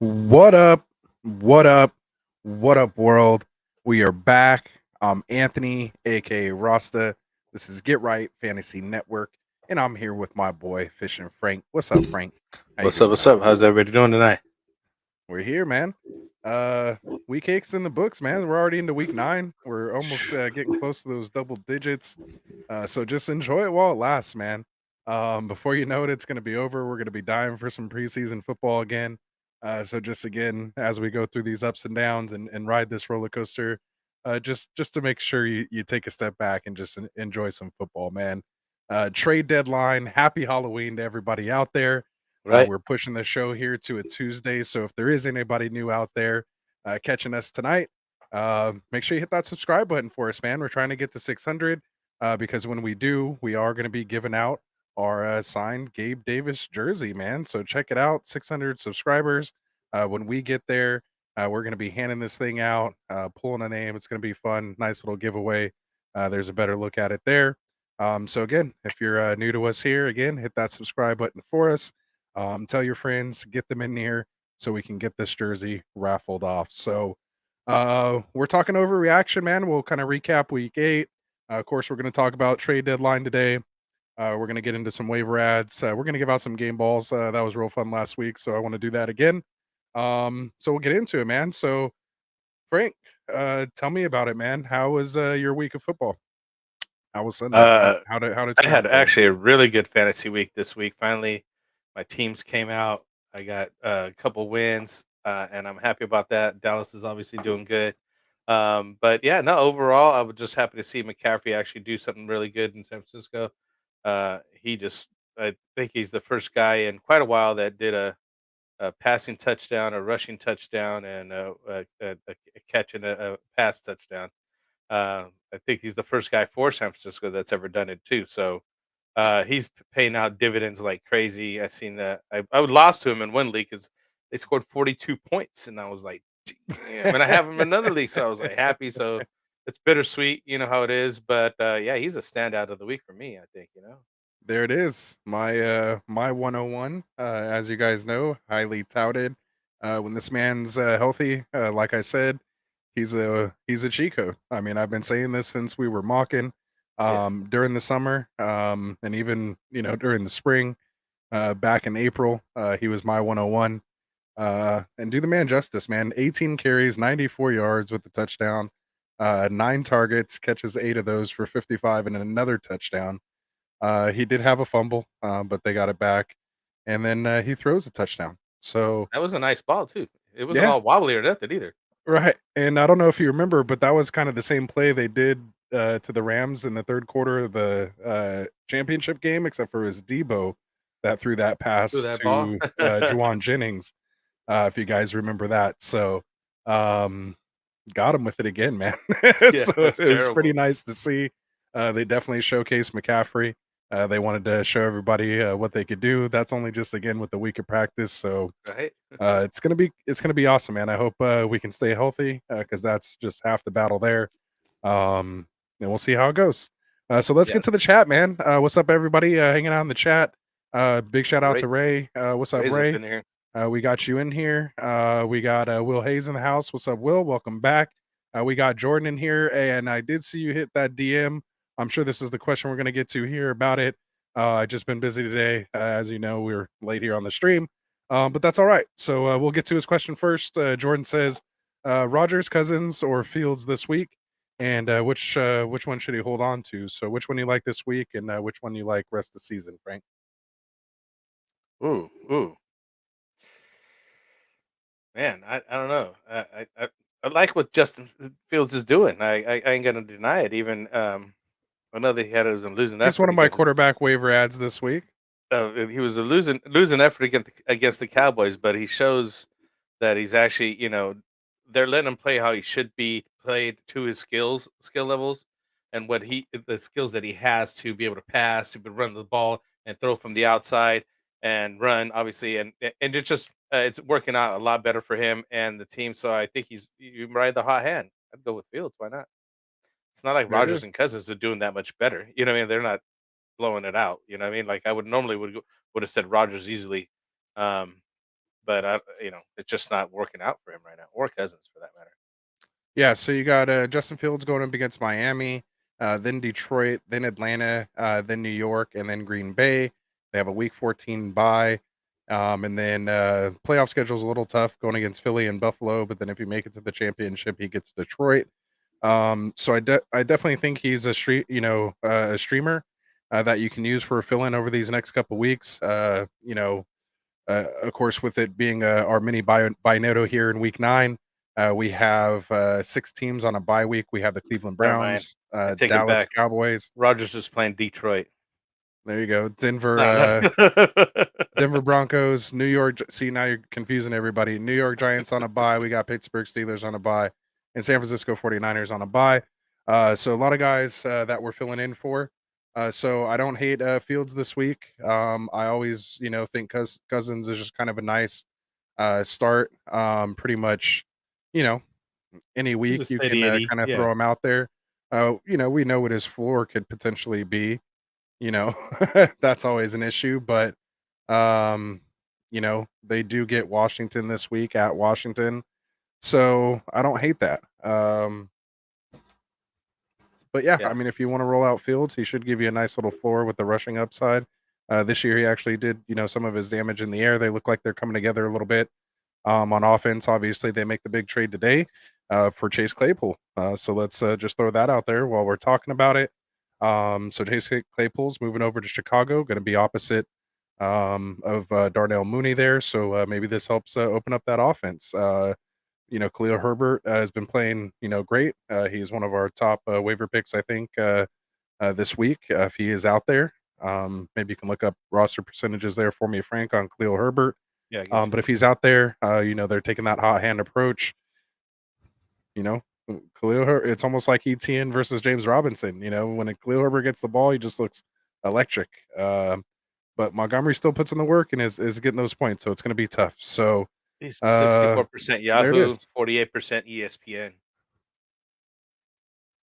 What up? What up? What up, world? We are back. I'm Anthony, aka Rasta. This is Get Right Fantasy Network, and I'm here with my boy Fishing Frank. What's up, Frank? How you What's up? doing, What's man? up? How's everybody doing tonight? We're here, man. Uh, week 8's in the books, man. We're already into week 9. We're almost getting close to those double digits. So just enjoy it while it lasts, man. Before you know it, it's going to be over. We're going to be dying for some preseason football again. So just again, as we go through these ups and downs and ride this roller coaster, just to make sure you take a step back and just enjoy some football, man. Trade deadline. Happy Halloween to everybody out there. Right? We're pushing the show here to a Tuesday, so if there is anybody new out there catching us tonight, make sure you hit that subscribe button for us, man. We're trying to get to 600 because when we do, we are going to be giving out our signed Gabe Davis jersey, man. So check it out, 600 subscribers. When we get there, we're going to be handing this thing out, pulling a name. It's going to be fun, nice little giveaway. There's a better look at it there. So again, if you're new to us here, again, hit that subscribe button for us. Tell your friends, get them in here so we can get this jersey raffled off. So we're talking overreaction, man. We'll kind of recap week 8. Of course, we're going to talk about trade deadline today. We're going to get into some waiver ads. We're going to give out some game balls. That was real fun last week, so I want to do that again. So we'll get into it, man. So Frank, tell me about it, man. How was your week of football? How was Sunday? Uh, How did it I turn out had for you? actually a really good fantasy week this week. Finally, my teams came out. I got a couple wins, and I'm happy about that. Dallas is obviously doing good. But yeah, no, overall, I was just happy to see McCaffrey actually do something really good in San Francisco. I think he's the first guy in quite a while that did a passing touchdown, a rushing touchdown, and a catch and a pass touchdown. I think he's the first guy for San Francisco that's ever done it too. So he's paying out dividends like crazy. I seen that. I lost to him in one league because they scored 42 points, and I was like, damn. And I have him in another league, so I was like happy. So it's bittersweet, you know how it is. But yeah, he's a standout of the week for me. I think you know. There it is. My 101, as you guys know, highly touted. When this man's healthy, like I said, he's a cheat code. I mean, I've been saying this since we were mocking Yeah, during the summer, and even during the spring, back in April, he was my 101. And do the man justice, man. 18 carries, 94 yards with the touchdown, 9 targets, catches 8 of those for 55 and another touchdown. He did have a fumble, but they got it back, and then he throws a touchdown. So that was a nice ball too. It wasn't yeah, all wobbly or nothing either. right. And I don't know if you remember, but that was kind of the same play they did to the Rams in the third quarter of the championship game, except for it was Debo that threw that Threw pass that ball. to Juwan Jennings. If you guys remember that, so um, got him with it again, man. Yeah, So that's it was pretty terrible. nice to see. They definitely showcased McCaffrey. They wanted to show everybody what they could do. That's only just again with the week of practice, so Right? it's gonna be awesome, man. I hope we can stay healthy because that's just half the battle there. And we'll see how it goes. So let's Yeah, get to the chat, man. What's up, everybody? Hanging out in the chat. Big shout out Ray, to Ray. What's up, Ray's up Ray? in here. We got you in here. We got Will Hayes in the house. What's up, Will? Welcome back. We got Jordan in here, and I did see you hit that DM. I'm sure this is the question we're going to get to here about it. I just been busy today. As you know, we were late here on the stream, but that's all right. So we'll get to his question first. Jordan says, Rogers, Cousins, or Fields this week, and which one should he hold on to? So which one you like this week, and which one you like rest of the season, Frank? Ooh, ooh. Man, I don't know. I like what Justin Fields is doing. I ain't gonna deny it. Even I know that he had it was a losing He's one effort of my against quarterback waiver ads this week. he was a losing effort against the Cowboys, but he shows that he's actually they're letting him play how he should be played to his skill levels, and what he the skills that he has to be able to pass, to be run the ball and throw from the outside and run obviously, and it's working out a lot better for him and the team. So I think he's you ride the hot hand. I'd go with Fields. Why not? It's not like There it is. Rogers and Cousins are doing that much better. You know what I mean? They're not blowing it out. You know what I mean? Like I would normally would have said Rogers easily. Um, but it's just not working out for him right now, or Cousins for that matter. Yeah, so you got Justin Fields going up against Miami, then Detroit, then Atlanta, then New York, and then Green Bay. They have a Week 14 bye, and then playoff schedule's a little tough going against Philly and Buffalo. But then if you make it to the championship, he gets Detroit. So I definitely think he's a streamer that you can use for a fill-in over these next couple weeks. Of course, with it being our mini Binoto here in week 9, we have 6 teams on a bye week. We have the Cleveland Never mind. Browns, I take it Dallas back. Cowboys. Rodgers is playing Detroit. There you go. No, no. Denver Broncos, New York. See, now you're confusing everybody. New York Giants on a bye. We got Pittsburgh Steelers on a bye, and San Francisco 49ers on a bye. So a lot of guys that we're filling in for. So I don't hate Fields this week. I always, think Cousins is just kind of a nice start. Pretty much, you know, any He's week a you can steady Eddie. kind of Yeah. throw him out there. We know what his floor could potentially be. You know, that's always an issue, but um, they do get Washington this week at Washington. So I don't hate that. But yeah, I Yeah. mean, if you want to roll out Fields, he should give you a nice little floor with the rushing upside. This year, he actually did, some of his damage in the air. They look like they're coming together a little bit. On offense, obviously, they make the big trade today for Chase Claypool. So let's just throw that out there while we're talking about it. So Chase Claypool's moving over to Chicago, going to be opposite of Darnell Mooney there. So maybe this helps open up that offense. Khalil Herbert has been playing, great. He's one of our top waiver picks, I think, this week. If he is out there, maybe you can look up roster percentages there for me, Frank, on Khalil Herbert. Yeah, I got you. But if he's out there, they're taking that hot hand approach. You know, it's almost like ETN versus James Robinson. When Khalil Herbert gets the ball, he just looks electric. But Montgomery still puts in the work and is getting those points, so it's going to be tough. So He's uh, 64% there it Yahoo, is. 48% ESPN.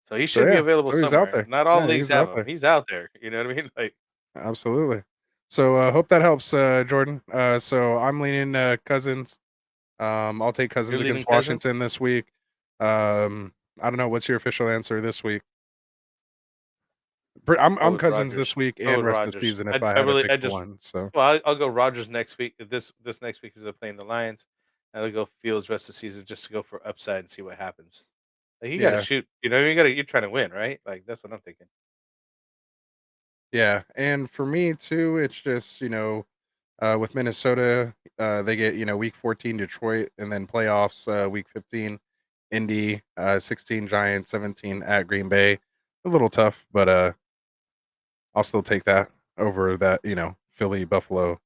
So he So should be yeah, available so he's out somewhere. there. Not all Yeah, leagues he's have out him. there. He's out there. You know what I mean? Like, Absolutely. So hope that helps, Jordan. So I'm leaning Cousins. I'll take you're Cousins leading against Cousins. Washington this week. I don't know what's your official answer this week. Go I'm with Cousins Rogers. this week Go and with rest of the Rogers. season if I, I I had to really, pick I just, one. So well, I'll go Rogers next week. This next week is they're playing the Lions. And I'll go Fields rest of the season just to go for upside and see what happens. Like, you got to yeah, shoot. You're trying to win, right? Like, that's what I'm thinking. yeah, and for me too, it's just with Minnesota, they get week 14 Detroit, and then playoffs week 15 Indy, 16 Giants, 17 at Green Bay. A little tough, but I'll still take that over that Philly Buffalo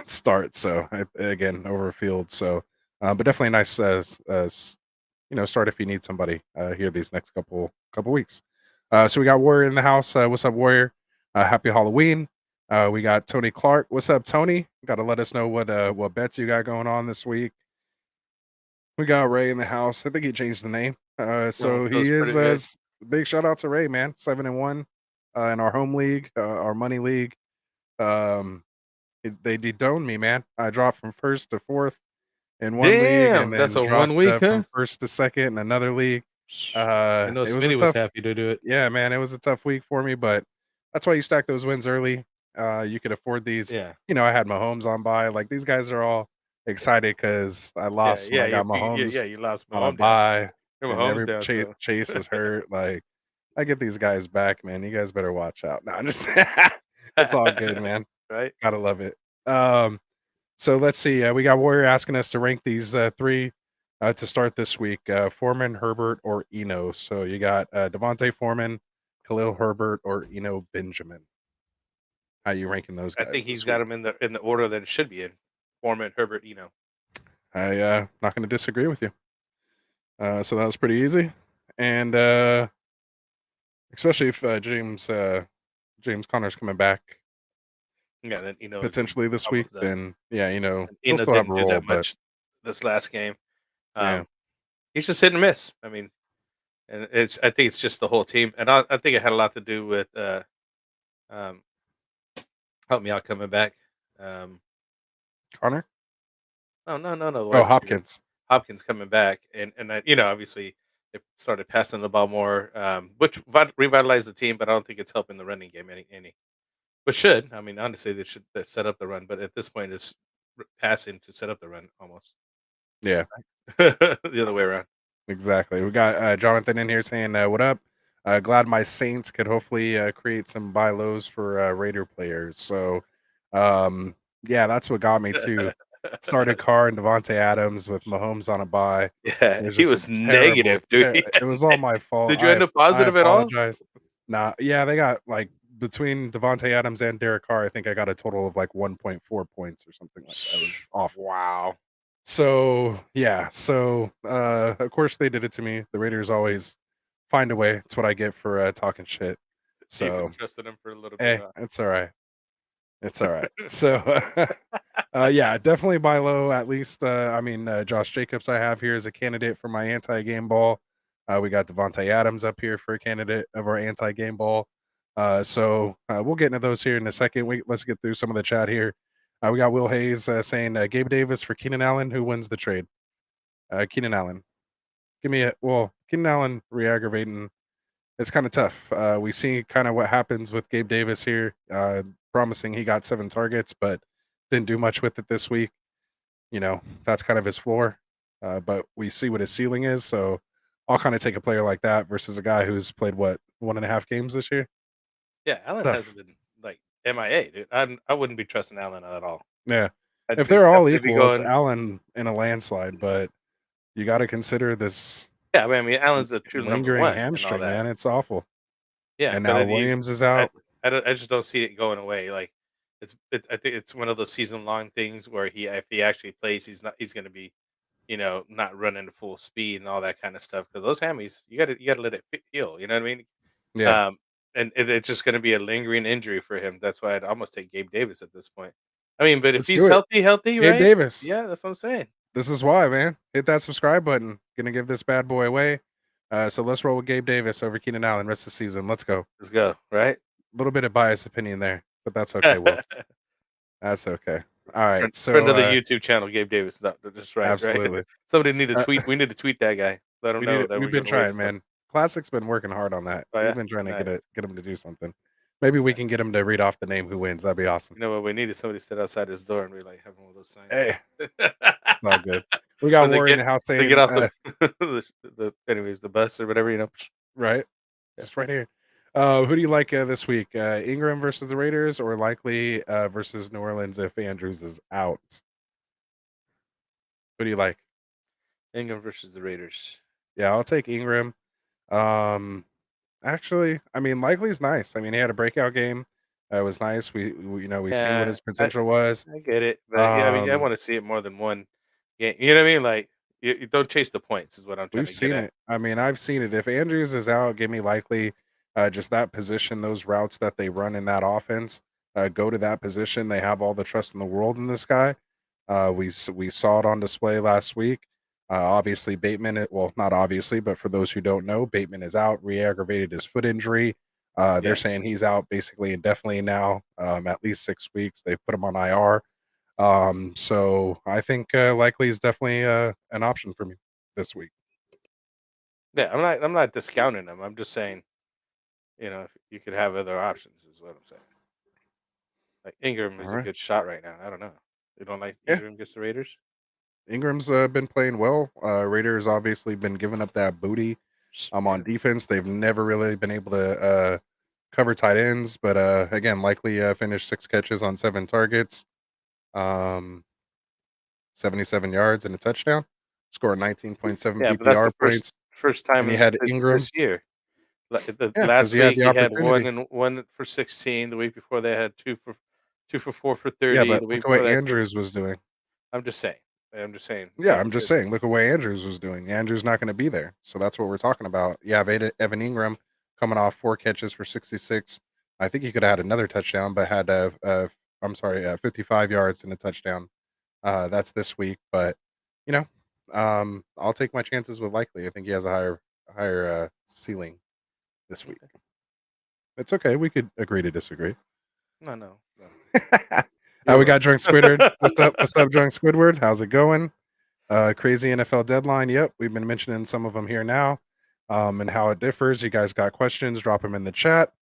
start. So again, over field. So, but definitely a nice start if you need somebody here these next couple weeks. So we got Warrior in the house. What's up, Warrior? Happy Halloween. We got Tony Clark. What's up, Tony? Got to let us know what bets you got going on this week. We got Ray in the house. I think he changed the name. So Feels he is pretty good. big shout out to Ray, man. 7-1 in our home league, our money league. Um, they dedoned me, man. I dropped from first to fourth in one league, and Damn, that's then a one dropped week, from huh? first to second in another league. I know It was a Smitty was tough, happy to do it. yeah, man. It was a tough week for me, but that's why you stack those wins early. You could afford these. Yeah, I had Mahomes on by. Like these guys are all excited because I yeah, lost when yeah. I got Yeah. Mahomes You lost on a Mahomes down. bye, Your and Mahomes every down. So Chase is hurt. Like I get these guys back, man. You guys better watch out. No, I'm just it's all good, man. right. Gotta love it. So let's see. We got Warrior asking us to rank these three to start this week: Foreman, Herbert, or Eno. So you got Devontae Foreman, Khalil Herbert, or Eno Benjamin. How you ranking those I guys think he's this got week? him in the order that it should be in. Foreman, Herbert, I not going to disagree with you. So that was pretty easy, and especially if James Conner's coming back Yeah, then is potentially this week, almost done. then yeah, And he'll still have a didn't do role, that but much this last game. yeah, Um, he's just hit and miss. I mean, and I think it's just the whole team, and I think it had a lot to do with um, help me out coming back. Um, Connor. Oh, no, no, no, the Oh, wide receiver. Hopkins. Hopkins coming back, and obviously, they started passing the ball more, which revitalized the team, but I don't think it's helping the running game any. But should. I mean, honestly, they should set up the run, but at this point, it's passing to set up the run almost. Yeah. The other way around. Exactly. We got Jonathan in here saying, "What up? Glad my Saints could hopefully create some buy lows for Raider players." So, yeah, that's what got me to started Carr and Devontae Adams with Mahomes on a buy. Yeah, It was he just a was terrible. negative, dude. It was all my fault. Did you end up I positive at all? apologize. Nah, yeah, they got like between Devontae Adams and Derek Carr, I think I got a total of like 1.4 points or something like that. It was awful. Wow. So, yeah, so, of course, they did it to me. The Raiders always find a way. It's what I get for, talking shit. Even So, trusted him for a little bit, hey, huh? it's alright. It's alright. So, yeah, definitely buy low, at least, I mean, Josh Jacobs I have here as a candidate for my anti-game ball. We got Devontae Adams up here for a candidate of our anti-game ball. We'll get into those here in a second. Let's get through some of the chat here. We got Will Hayes, saying, Gabe Davis for Keenan Allen. Who wins the trade? Keenan Allen. Keenan Allen re-aggravating. It's kind of tough. We see kind of what happens with Gabe Davis here. Promising he got 7 targets, but didn't do much with it this week. That's kind of his floor. But we see what his ceiling is. So I'll kind of take a player like that versus a guy who's played what 1.5 games this year. Yeah, Allen Tough. hasn't been, like, MIA, dude. I wouldn't be trusting Allen at all. Yeah. I'd If be they're all definitely be equal, it's going. Allen in a landslide, but you got to consider this Yeah, I mean, Allen's the true number lingering 1 and all hamstring, that. man. It's awful. Yeah, And but now Williams is I out. I just don't see it going away, like, I think it's one of those season-long things where if he actually plays, he's gonna be, not running at full speed and all that kinda stuff. Because those hammies, you gotta let it heal, you know what I mean? Yeah. Um, and it's just gonna be a lingering injury for him. That's why I'd almost take Gabe Davis at this point. I mean, but if Let's do he's it. healthy, Gabe right? Davis. Yeah, that's what I'm saying. This is why, man. Hit that subscribe button. Gonna give this bad boy away. So let's roll with Gabe Davis over Keenan Allen rest of the season. Let's go. Let's go, right? A little bit of biased opinion there, but that's okay, Will. That's okay. All right. Friend So of the YouTube channel, Gabe Davis. No, just right. absolutely. Somebody need to Uh, tweet. We need to tweet that guy. Let him know that we've we're been giving away the trying, stuff. man. Classic's been working hard on that. Oh We've yeah, been trying to nice. get him to do something. Maybe we can get him to read off the name who wins. That'd be awesome. You know what we need is somebody to sit outside his door and we like have one of those signs. Hey, it's all good. We got When Warren in the house they get saying, off the bus or whatever. right. Yeah. Just right here. Who do you like this week? Ingram versus the Raiders or likely versus New Orleans if Andrews is out? Who do you like? Ingram versus the Raiders. Yeah, I'll take Ingram. Um, actually, I mean, likely's nice. I mean, he had a breakout game. It was nice. We seen what Yeah, his potential was. I get it, but yeah, I mean, I Um, want to see it more than one game. You know what I mean? Like you don't chase the points is what I'm trying we've to get seen at. it. I mean, I've seen it. If Andrews is out, give me likely just that position, those routes that they run in that offense. Go to that position. They have all the trust in the world in this guy. We saw it on display last week. Obviously, Bateman. Well, not obviously, but for those who don't know, Bateman is out. Re-aggravated his foot injury. They're Yeah. saying he's out basically indefinitely now, at least 6 weeks. They put him on IR. So I think likely is definitely an option for me this week. Yeah, I'm not discounting them. I'm just saying, if you could have other options is what I'm saying. Like Ingram All is a right. good shot right now. I don't know. You don't like Yeah. Ingram against the Raiders? Ingram's been playing well. Raiders obviously been giving up that booty. On Yeah. defense, they've never really been able to cover tight ends, but again, likely finished 6 catches on 7 targets, um, 77 yards and a touchdown. Scored 19.7 Yeah, but that's PPR the first points, first time and you in had this Ingram. year. The Yeah, because last he had week the he had opportunity. one for 16. The week before they had two for 4 for Yeah, 30. but The look week at what before that two. Andrews was doing. I'm just saying. I'm just saying. Yeah, I'm just saying. Look at what Andrews was doing. Andrews not going to be there, so that's what we're talking about. You have Evan Ingram coming off 4 catches for 66. I think he could have had another touchdown, but had I'm sorry, 55 yards and a touchdown. That's this week, but you know, I'll take my chances with likely. I think he has a higher ceiling this week. Okay. It's okay. We could agree to disagree. No, no, no. We You're got Drunk Squidward. What's up? What's up, Drunk Squidward? How's it going? Crazy NFL deadline. Yep, we've been mentioning some of them here now, and how it differs. You guys got questions? Drop them in the chat.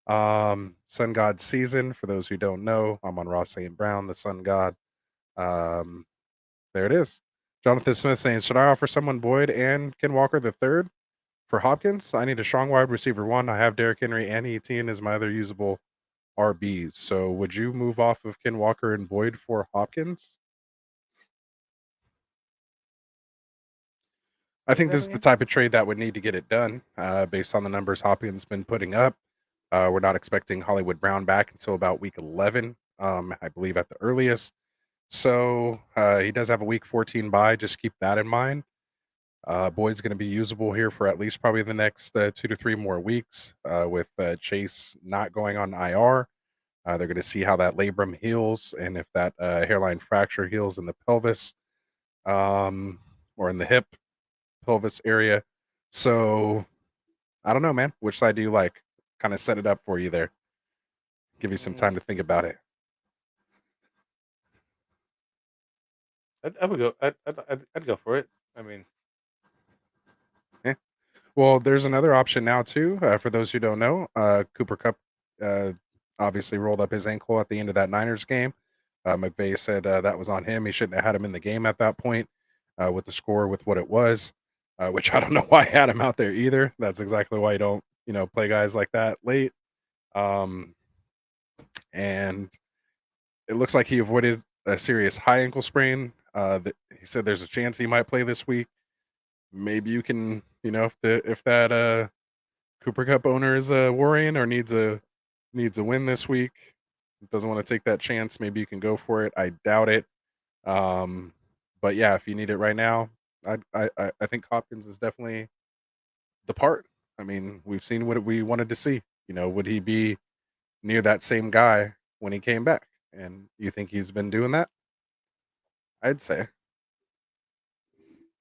Sun God season. For those who don't know, I'm on Ross St. Brown, the Sun God. Um, there it is. Jonathan Smith saying, should I offer someone Boyd and Ken Walker the third for Hopkins? I need a strong wide receiver one. I have Derrick Henry and Etienne as my other usable RBs. So would you move off of Ken Walker and Boyd for Hopkins? I think that this is the again? type of trade that would need to get it done, based on the numbers Hopkins been putting up. We're not expecting Hollywood Brown back until about week 11, I believe at the earliest. So he does have a week 14 bye. Just keep that in mind. Boyd's going to be usable here for at least probably the next 2 to 3 more weeks, with Chase not going on IR. They're going to see how that labrum heals and if that hairline fracture heals in the pelvis, or in the hip pelvis area. So I don't know, man. Which side do you like? Kind of set it up for you there. Give you some time Mm, to think about it. I would go. I'd go for it. I mean, Yeah. Well, there's another option now too. For those who don't know, Cooper Cup obviously rolled up his ankle at the end of that Niners game. McVay said that was on him. He shouldn't have had him in the game at that point, with the score with what it was. Which I don't know why I had him out there either. That's exactly why you don't, play guys like that late. Um, and it looks like he avoided a serious high ankle sprain. He said there's a chance he might play this week. Maybe you can, if that Cooper Cup owner is worrying or needs a win this week, doesn't want to take that chance. Maybe you can go for it. I doubt it. Um, but yeah, if you need it right now, I think Hopkins is definitely the part. I mean, we've seen what we wanted to see. Would he be near that same guy when he came back? And you think he's been doing that? I'd say,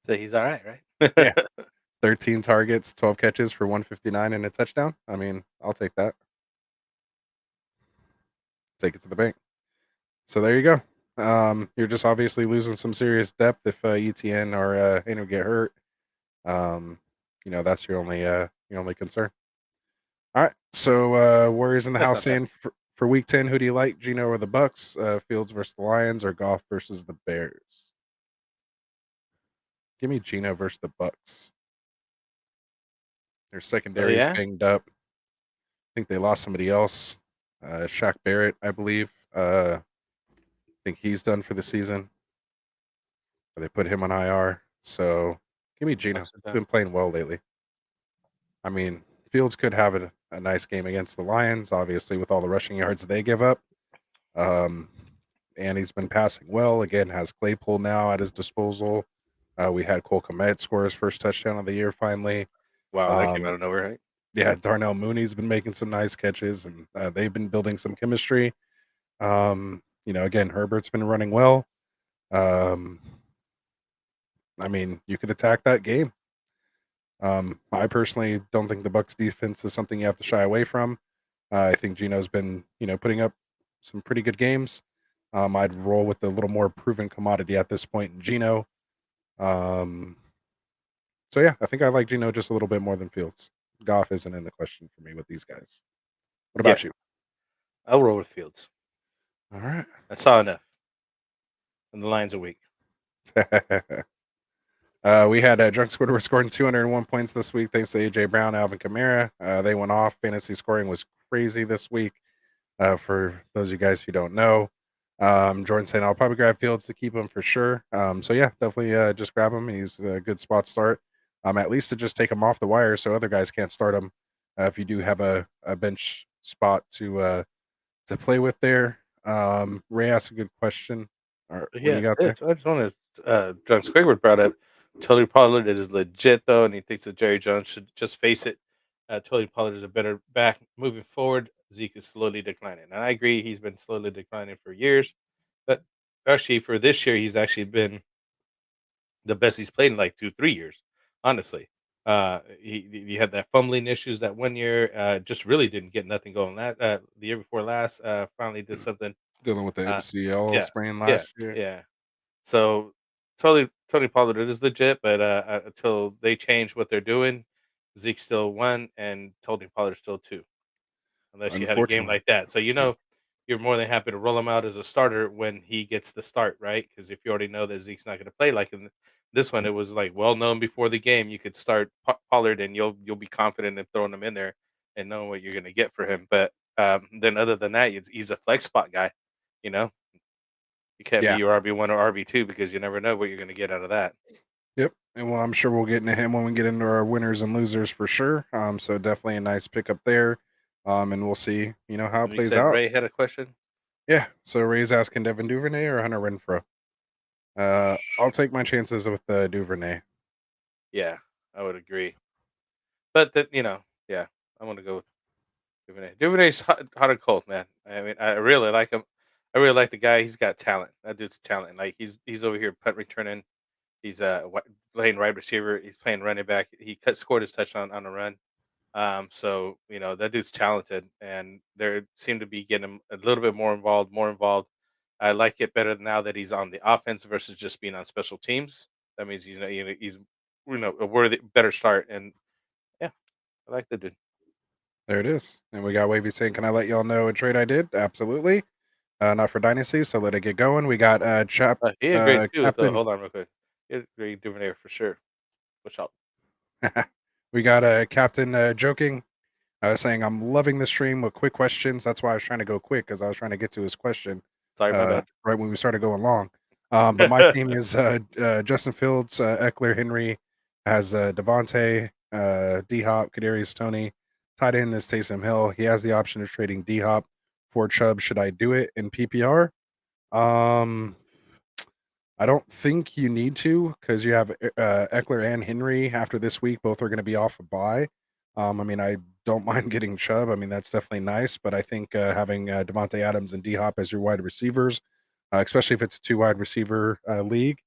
so he's all right, right? yeah. 13 targets, 12 catches for 159 and a touchdown. I mean, I'll take that. Take it to the bank. So there you go. You're just obviously losing some serious depth if ETN or Henry get hurt. Um, that's your only concern. All right. So Warriors in the That's house not bad. saying for week 10, who do you like? Gino or the Bucks? Fields versus the Lions or Goff versus the Bears? Give me Gino versus the Bucks. Their Oh secondary is yeah. banged up. I think they lost somebody else. Shaq Barrett, I believe. I think he's done for the season. They put him on IR. So give me Gino. Bucks are He's done. been playing well lately. I mean, Fields could have a nice game against the Lions, obviously, with all the rushing yards they give up. Um, and he's been passing well. Again, has Claypool now at his disposal. We had Cole Kmet score his first touchdown of the year finally. Wow, that came out Um, of nowhere, right? yeah, Darnell Mooney's been making some nice catches, and they've been building some chemistry. Again, Herbert's been running well. Um, I mean, you could attack that game. I personally don't think the Bucks defense is something you have to shy away from. I think Gino's been, putting up some pretty good games. I'd roll with a little more proven commodity at this point in Gino. Um, so yeah, I think I like Gino just a little bit more than Fields. Goff isn't in the question for me with these guys. What Yeah, about you? I'll roll with Fields. All right. I saw enough, and the Lions are weak. We had Drunk Squidward scoring 201 points this week thanks to AJ Brown, Alvin Kamara. They went off. Fantasy scoring was crazy this week. For those of you guys who don't know, Jordan saying I'll probably grab Fields to keep him for sure. So yeah, definitely just grab him. He's a good spot start. At least to just take him off the wire so other guys can't start him. If you do have a bench spot to play with there. Ray asked a good question. What do Yeah, you got there? it's I just want to. John Squigward brought up Tony Pollard is legit though, and he thinks that Jerry Jones should just face it. Tony Pollard is a better back moving forward. Zeke is slowly declining, and I agree he's been slowly declining for years. But actually, for this year, he's actually been the best he's played in like 2 3 years. Honestly, he had that fumbling issues that one year. Just really didn't get nothing going. That the year before last, finally did something. Dealing with the Uh, MCL yeah, sprain yeah, last year. yeah. So Tony Pollard is legit, but until they change what they're doing, Zeke's still one and Tony Pollard still two, unless you had a game Unfortunately. like that. So you're more than happy to roll him out as a starter when he gets the start, right? Because if you already know that Zeke's not going to play, like in this one, it was like well known before the game, you could start Pollard and you'll be confident in throwing him in there and knowing what you're going to get for him. But then other than that, he's a flex spot guy. You know, you can't be Yeah. your RB1 or RB2 because you never know what you're going to get out of that. Yep. And well, I'm sure we'll get into him when we get into our winners and losers for sure. So definitely a nice pickup there. And we'll see, how it And you plays said out. Ray had a question. Yeah. So Ray's asking Devin Duvernay or Hunter Renfro. I'll take my chances with Duvernay. Yeah, I would agree. But that yeah, I'm gonna go with Duvernay. Duvernay's hot and cold, man. I mean, I really like him. I really like the guy. He's got talent. That dude's talent. Like he's over here punt returning. He's playing wide receiver. He's playing running back. He scored his touchdown on a run. So that dude's talented, and they seem to be getting him a little bit more involved. More involved. I like it better now that he's on the offense versus just being on special teams. That means he's a worthy better start. And yeah, I like the dude. There it is. And we got Wavy saying, "Can I let y'all know a trade I did?" Absolutely. Not for Dynasty, so let it get going. We got He had great too. With Captain. hold on real quick. He had great Duvernay for sure. What's up? We got Captain joking, saying, "I'm loving the stream with quick questions." That's why I was trying to go quick because I was trying to get to his question Sorry, my bad. right when we started going long. But my team is Justin Fields, Eckler, Henry, has Devontae, D Hop, Kadarius Tony. Tight end is Taysom Hill. He has the option of trading D Hop for Chubb. Should I do it in PPR? Um, I don't think you need to because you have Eckler and Henry after this week. Both are going to be off a bye. I mean, I don't mind getting Chubb. I mean, that's definitely nice. But I think having Devontae Adams and D Hop as your wide receivers, especially if it's a two wide receiver league,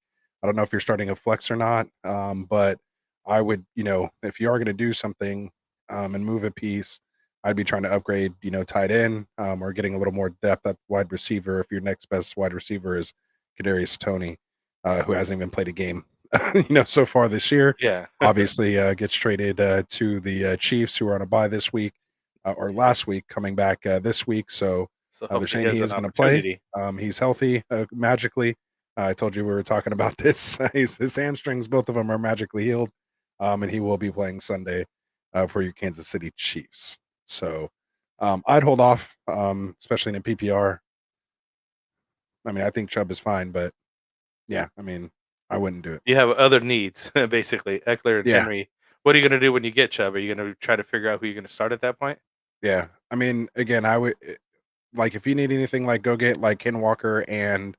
I don't know if you're starting a flex or not. But I would, if you are going to do something and move a piece, I'd be trying to upgrade, tight end or getting a little more depth at wide receiver. If your next best wide receiver is Kadarius Tony, who hasn't even played a game, so far this year. Yeah. Obviously, gets traded to the Chiefs, who are on a bye this week or last week, coming back this week. So So they're hopefully he saying has he an is going to play. opportunity. He's healthy magically. I told you we were talking about this. His hamstrings, both of them, are magically healed, and he will be playing Sunday for your Kansas City Chiefs. So I'd hold off, especially in a PPR. I mean, I think Chubb is fine, but yeah, I mean, I wouldn't do it. You have other needs, basically. Eckler and Yeah, Henry. What are you gonna do when you get Chubb? Are you gonna try to figure out who you're gonna start at that point? yeah. I mean, again, I would like if you need anything, like go get like Ken Walker and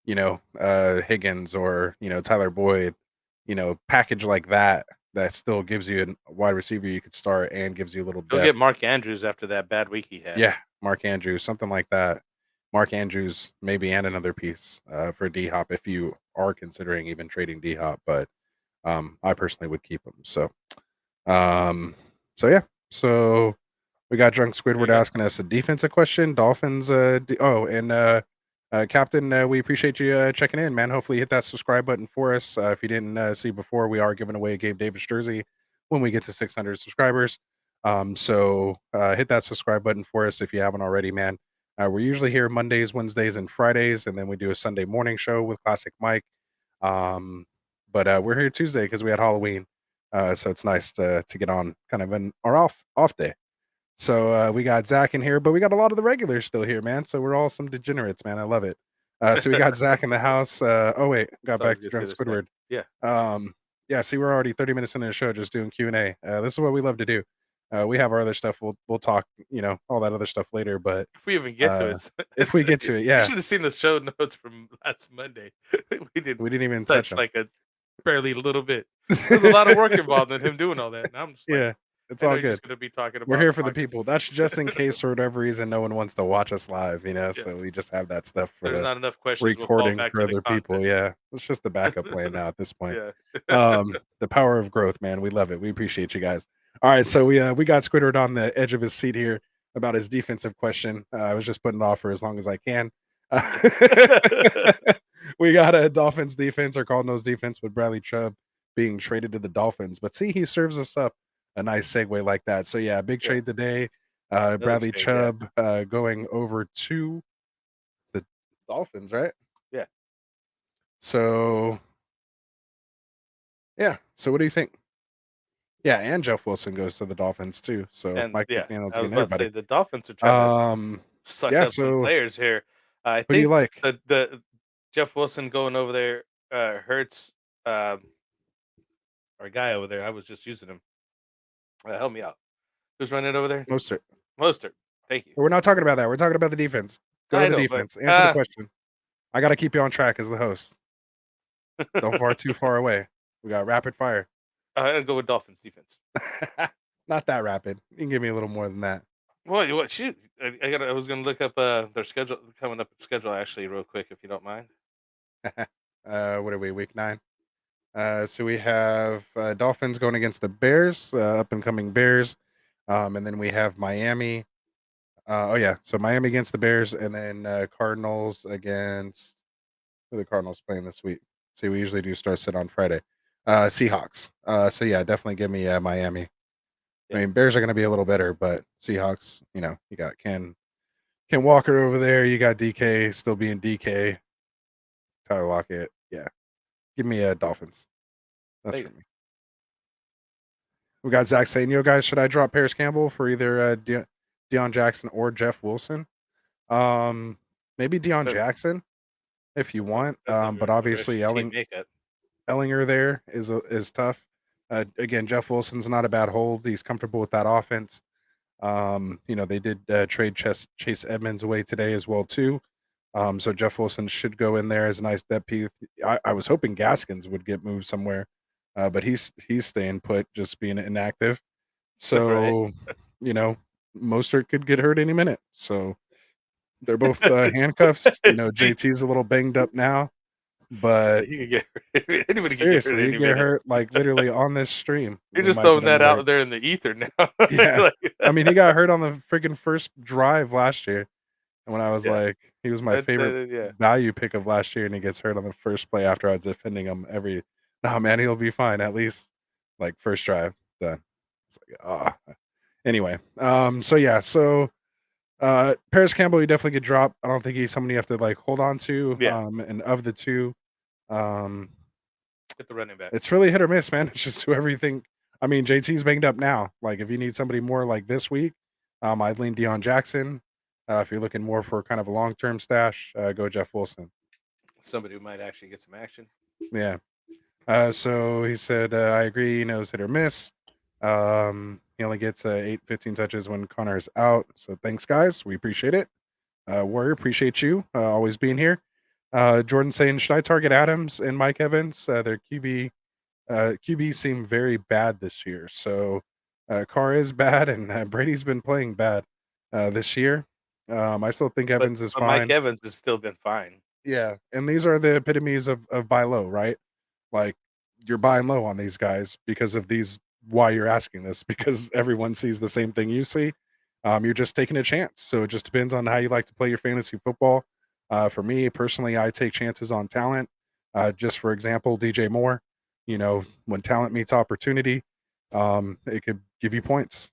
Higgins or Tyler Boyd, package like that that still gives you a wide receiver you could start and gives you a little Go depth. get Mark Andrews after that bad week he had. Yeah, Mark Andrews, something like that. Mark Andrews, maybe, and another piece for D Hop if you are considering even trading D Hop, but I personally would keep him. Um, so yeah, so we got Drunk There you Squidward go. asking us a defensive question. Dolphins. And Captain, we appreciate you checking in, man. Hopefully, you hit that subscribe button for us. If you didn't see before, we are giving away a Gabe Davis jersey when we get to 600 subscribers. So hit that subscribe button for us if you haven't already, man. We're usually here Mondays, Wednesdays, and Fridays, and then we do a Sunday morning show with Classic Mike. But we're here Tuesday because we had Halloween, so it's nice to get on kind of an our off day. So we got Zach in here, but we got a lot of the regulars still here, man. So we're all some degenerates, man. I love it. So we got Zach in the house. Oh wait, got So I was back to gonna say Drunk this thing. Squidward. Yeah. Yeah. See, we're already 30 minutes into the show, just doing Q&A. This is what we love to do. We have our other stuff. We'll talk, all that other stuff later. But If we even get to uh, it. if we get to it, You yeah, should have seen the show notes from last Monday. We didn't we didn't even touch touch them. like a barely little bit. There's a lot of work involved in him doing all that. And I'm just like, Yeah, it's I know all you're good. just gonna be talking We're about here for the Fox. people. That's just in case for whatever reason no one wants to watch us live, Yeah. so we just have that stuff for There's the not enough questions, we'll fall recording back for to the other people. content. Yeah, it's just the backup plan now at this point. Yeah. The power of growth, man. We love it. We appreciate you guys. All right, so we got Squidward on the edge of his seat here about his defensive question. I was just putting it off for as long as I can. We got a Dolphins defense or called nose defense with Bradley Chubb being traded to the Dolphins. But see, he serves us up a nice segue like that. So yeah, big Yeah, trade today. another Bradley trade, yeah. Chubb going over to the Dolphins, right? Yeah. So yeah. So what do you think? Yeah, and Jeff Wilson goes to the Dolphins too. So And Mike yeah, McDaniel's I was getting about to everybody. say the Dolphins are trying to Um, suck yeah. up some So players here. I who do you think like? the Jeff Wilson going over there hurts our guy over there. I was just using him. Help me out. Who's running over there? Mostert. Mostert. Thank you. We're not talking about that. We're talking about the defense. Go to I the know, but defense. Answer the question. I got to keep you on track as the host. Don't far too far away. We got rapid fire. I'd go with Dolphins defense. Not that rapid. You can give me a little more than that. What? Shoot, I was gonna look up their schedule coming up schedule actually real quick if you don't mind. What are we? Week 9. So we have Dolphins going against the Bears, up and coming Bears, and then we have Miami. Oh yeah, so Miami against the Bears, and then Cardinals against who are the Cardinals playing this week? See, we usually do start sit on Friday. Seahawks. So yeah, definitely give me Miami. I Yeah, mean, Bears are going to be a little better, but Seahawks, you got Ken Walker over there. You got DK still being DK. Tyler Lockett. Yeah, give me Dolphins. That's there you for go. me. We got Zach saying, "Yo, guys, should I drop Paris Campbell for either Deion Jackson or Jeff Wilson? Um, maybe Deion Depends, Jackson if you want. depends on But the rest obviously of your team makeup. Ellinger there is tough. Again, Jeff Wilson's not a bad hold. He's comfortable with that offense. They did trade Chase Edmonds away today as well too. So Jeff Wilson should go in there as a nice depth piece. I was hoping Gaskins would get moved somewhere, but he's staying put, just being inactive. Right. So, you know, Mostert could get hurt any minute. So they're both handcuffs. Jeez. JT's a little banged up now, He's but like, he could get hurt. Anybody could get hurt seriously, he any get minute. hurt like literally on this stream. You're We just might get throwing that another. out there in the ether now. Yeah, Like, I mean, he got hurt on the freaking first drive last year, and when I was yeah, like, he was my favorite yeah. value pick of last year, and he gets hurt on the first play after I was defending him every. No, man, he'll be fine at least. Like first drive done. It's like Anyway, so yeah, so Paris Campbell, you definitely could drop. I don't think he's someone you have to like hold on to. Yeah, And of the two, um, get the running back. it's really hit or miss, man. It's just whoever you think. I mean, JT's banged up now. Like, if you need somebody more like this week, I'd lean Deion Jackson. If you're looking more for kind of a long term stash, go Jeff Wilson. Somebody who might actually get some action. Yeah. So he said, I agree. He knows hit or miss. He only gets 15 touches when Connor's out. So thanks, guys. We appreciate it. Warrior, appreciate you always being here. Jordan saying, should I target Adams and Mike Evans? Their QB seem very bad this year. So Carr is bad, and Brady's been playing bad this year. I still think But Evans is Mike fine. Evans has still been fine. Yeah, and these are the epitomes of buy low, right? Like you're buying low on these guys because of these. Why you're asking this? Because everyone sees the same thing you see. You're just taking a chance. So it just depends on how you like to play your fantasy football. For me personally, I take chances on talent. Just for example, DJ Moore. When talent meets opportunity, it could give you points.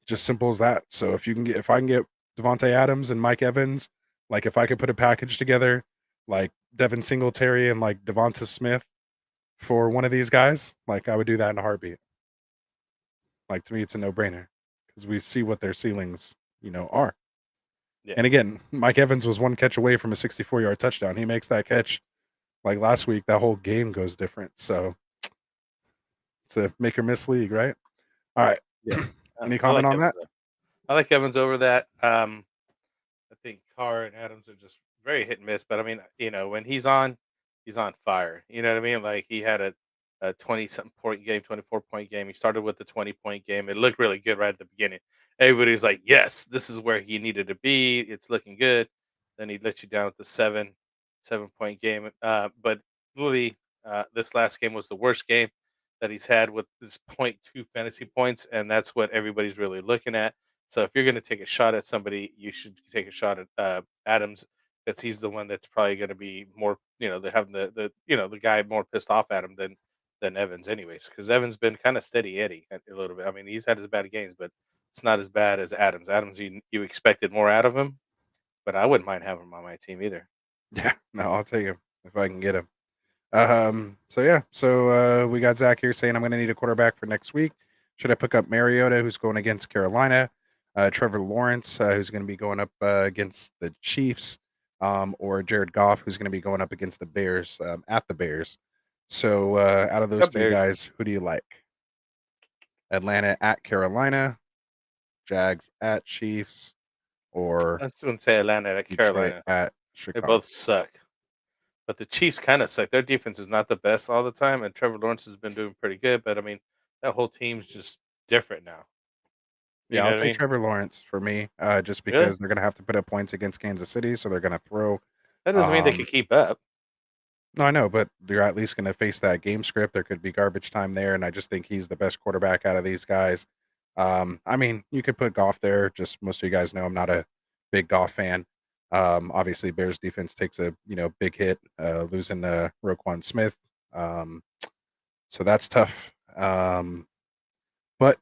Just simple as that. So if I can get Devontae Adams and Mike Evans, like if I could put a package together, like Devin Singletary and like Devonta Smith for one of these guys, like I would do that in a heartbeat. Like to me, it's a no brainer because we see what their ceilings, are. Yeah. And again, Mike Evans was one catch away from a 64-yard touchdown. He makes that catch like last week, that whole game goes different. So it's a make or miss league, right? All right. Yeah. Any I comment like on Evans that? though. I like Evans over that. I think Carr and Adams are just very hit and miss. But I mean, when he's on fire. You know what I mean? Like he had a 20 something point game, 24-point game. He started with the 20-point game. It looked really good right at the beginning. Everybody's like, yes, this is where he needed to be. It's looking good. Then he let you down with the 7-point game. But literally, this last game was the worst game that he's had with this point 0.2 fantasy points, and that's what everybody's really looking at. So if you're going to take a shot at somebody, you should take a shot at Adams, because he's the one that's probably going to be more, they have the guy more pissed off at him than Evans, anyways. Because Evans been kind of steady Eddie a little bit. I mean, he's had his bad games, but it's not as bad as Adams. Adams, you expected more out of him, but I wouldn't mind having him on my team either. Yeah, no, I'll take him if I can get him. So yeah, we got Zach here saying I'm going to need a quarterback for next week. Should I pick up Mariota, who's going against Carolina? Trevor Lawrence, who's going to be going up against the Chiefs, or Jared Goff, who's going to be going up against the Bears at the Bears. So out of those Got three Bears. guys, who do you like? Atlanta at Carolina, Jags at Chiefs, or I was going to say Atlanta at Detroit Carolina. at They Chicago? both suck. But the Chiefs kind of suck. Their defense is not the best all the time, and Trevor Lawrence has been doing pretty good. But I mean, that whole team's just different now. You Yeah, know I'll what I take mean? Trevor Lawrence for me, just Really? because they're gonna have to put up points against Kansas City, so they're gonna throw. That doesn't mean they Um, could keep up. no, I know, but they're at least gonna face that game script. There could be garbage time there, and I just think he's the best quarterback out of these guys. I mean, you could put Goff there. Just most of you guys know I'm not a big Goff fan. Obviously, Bears defense takes a big hit, losing Roquan Smith. Um, so that's tough. But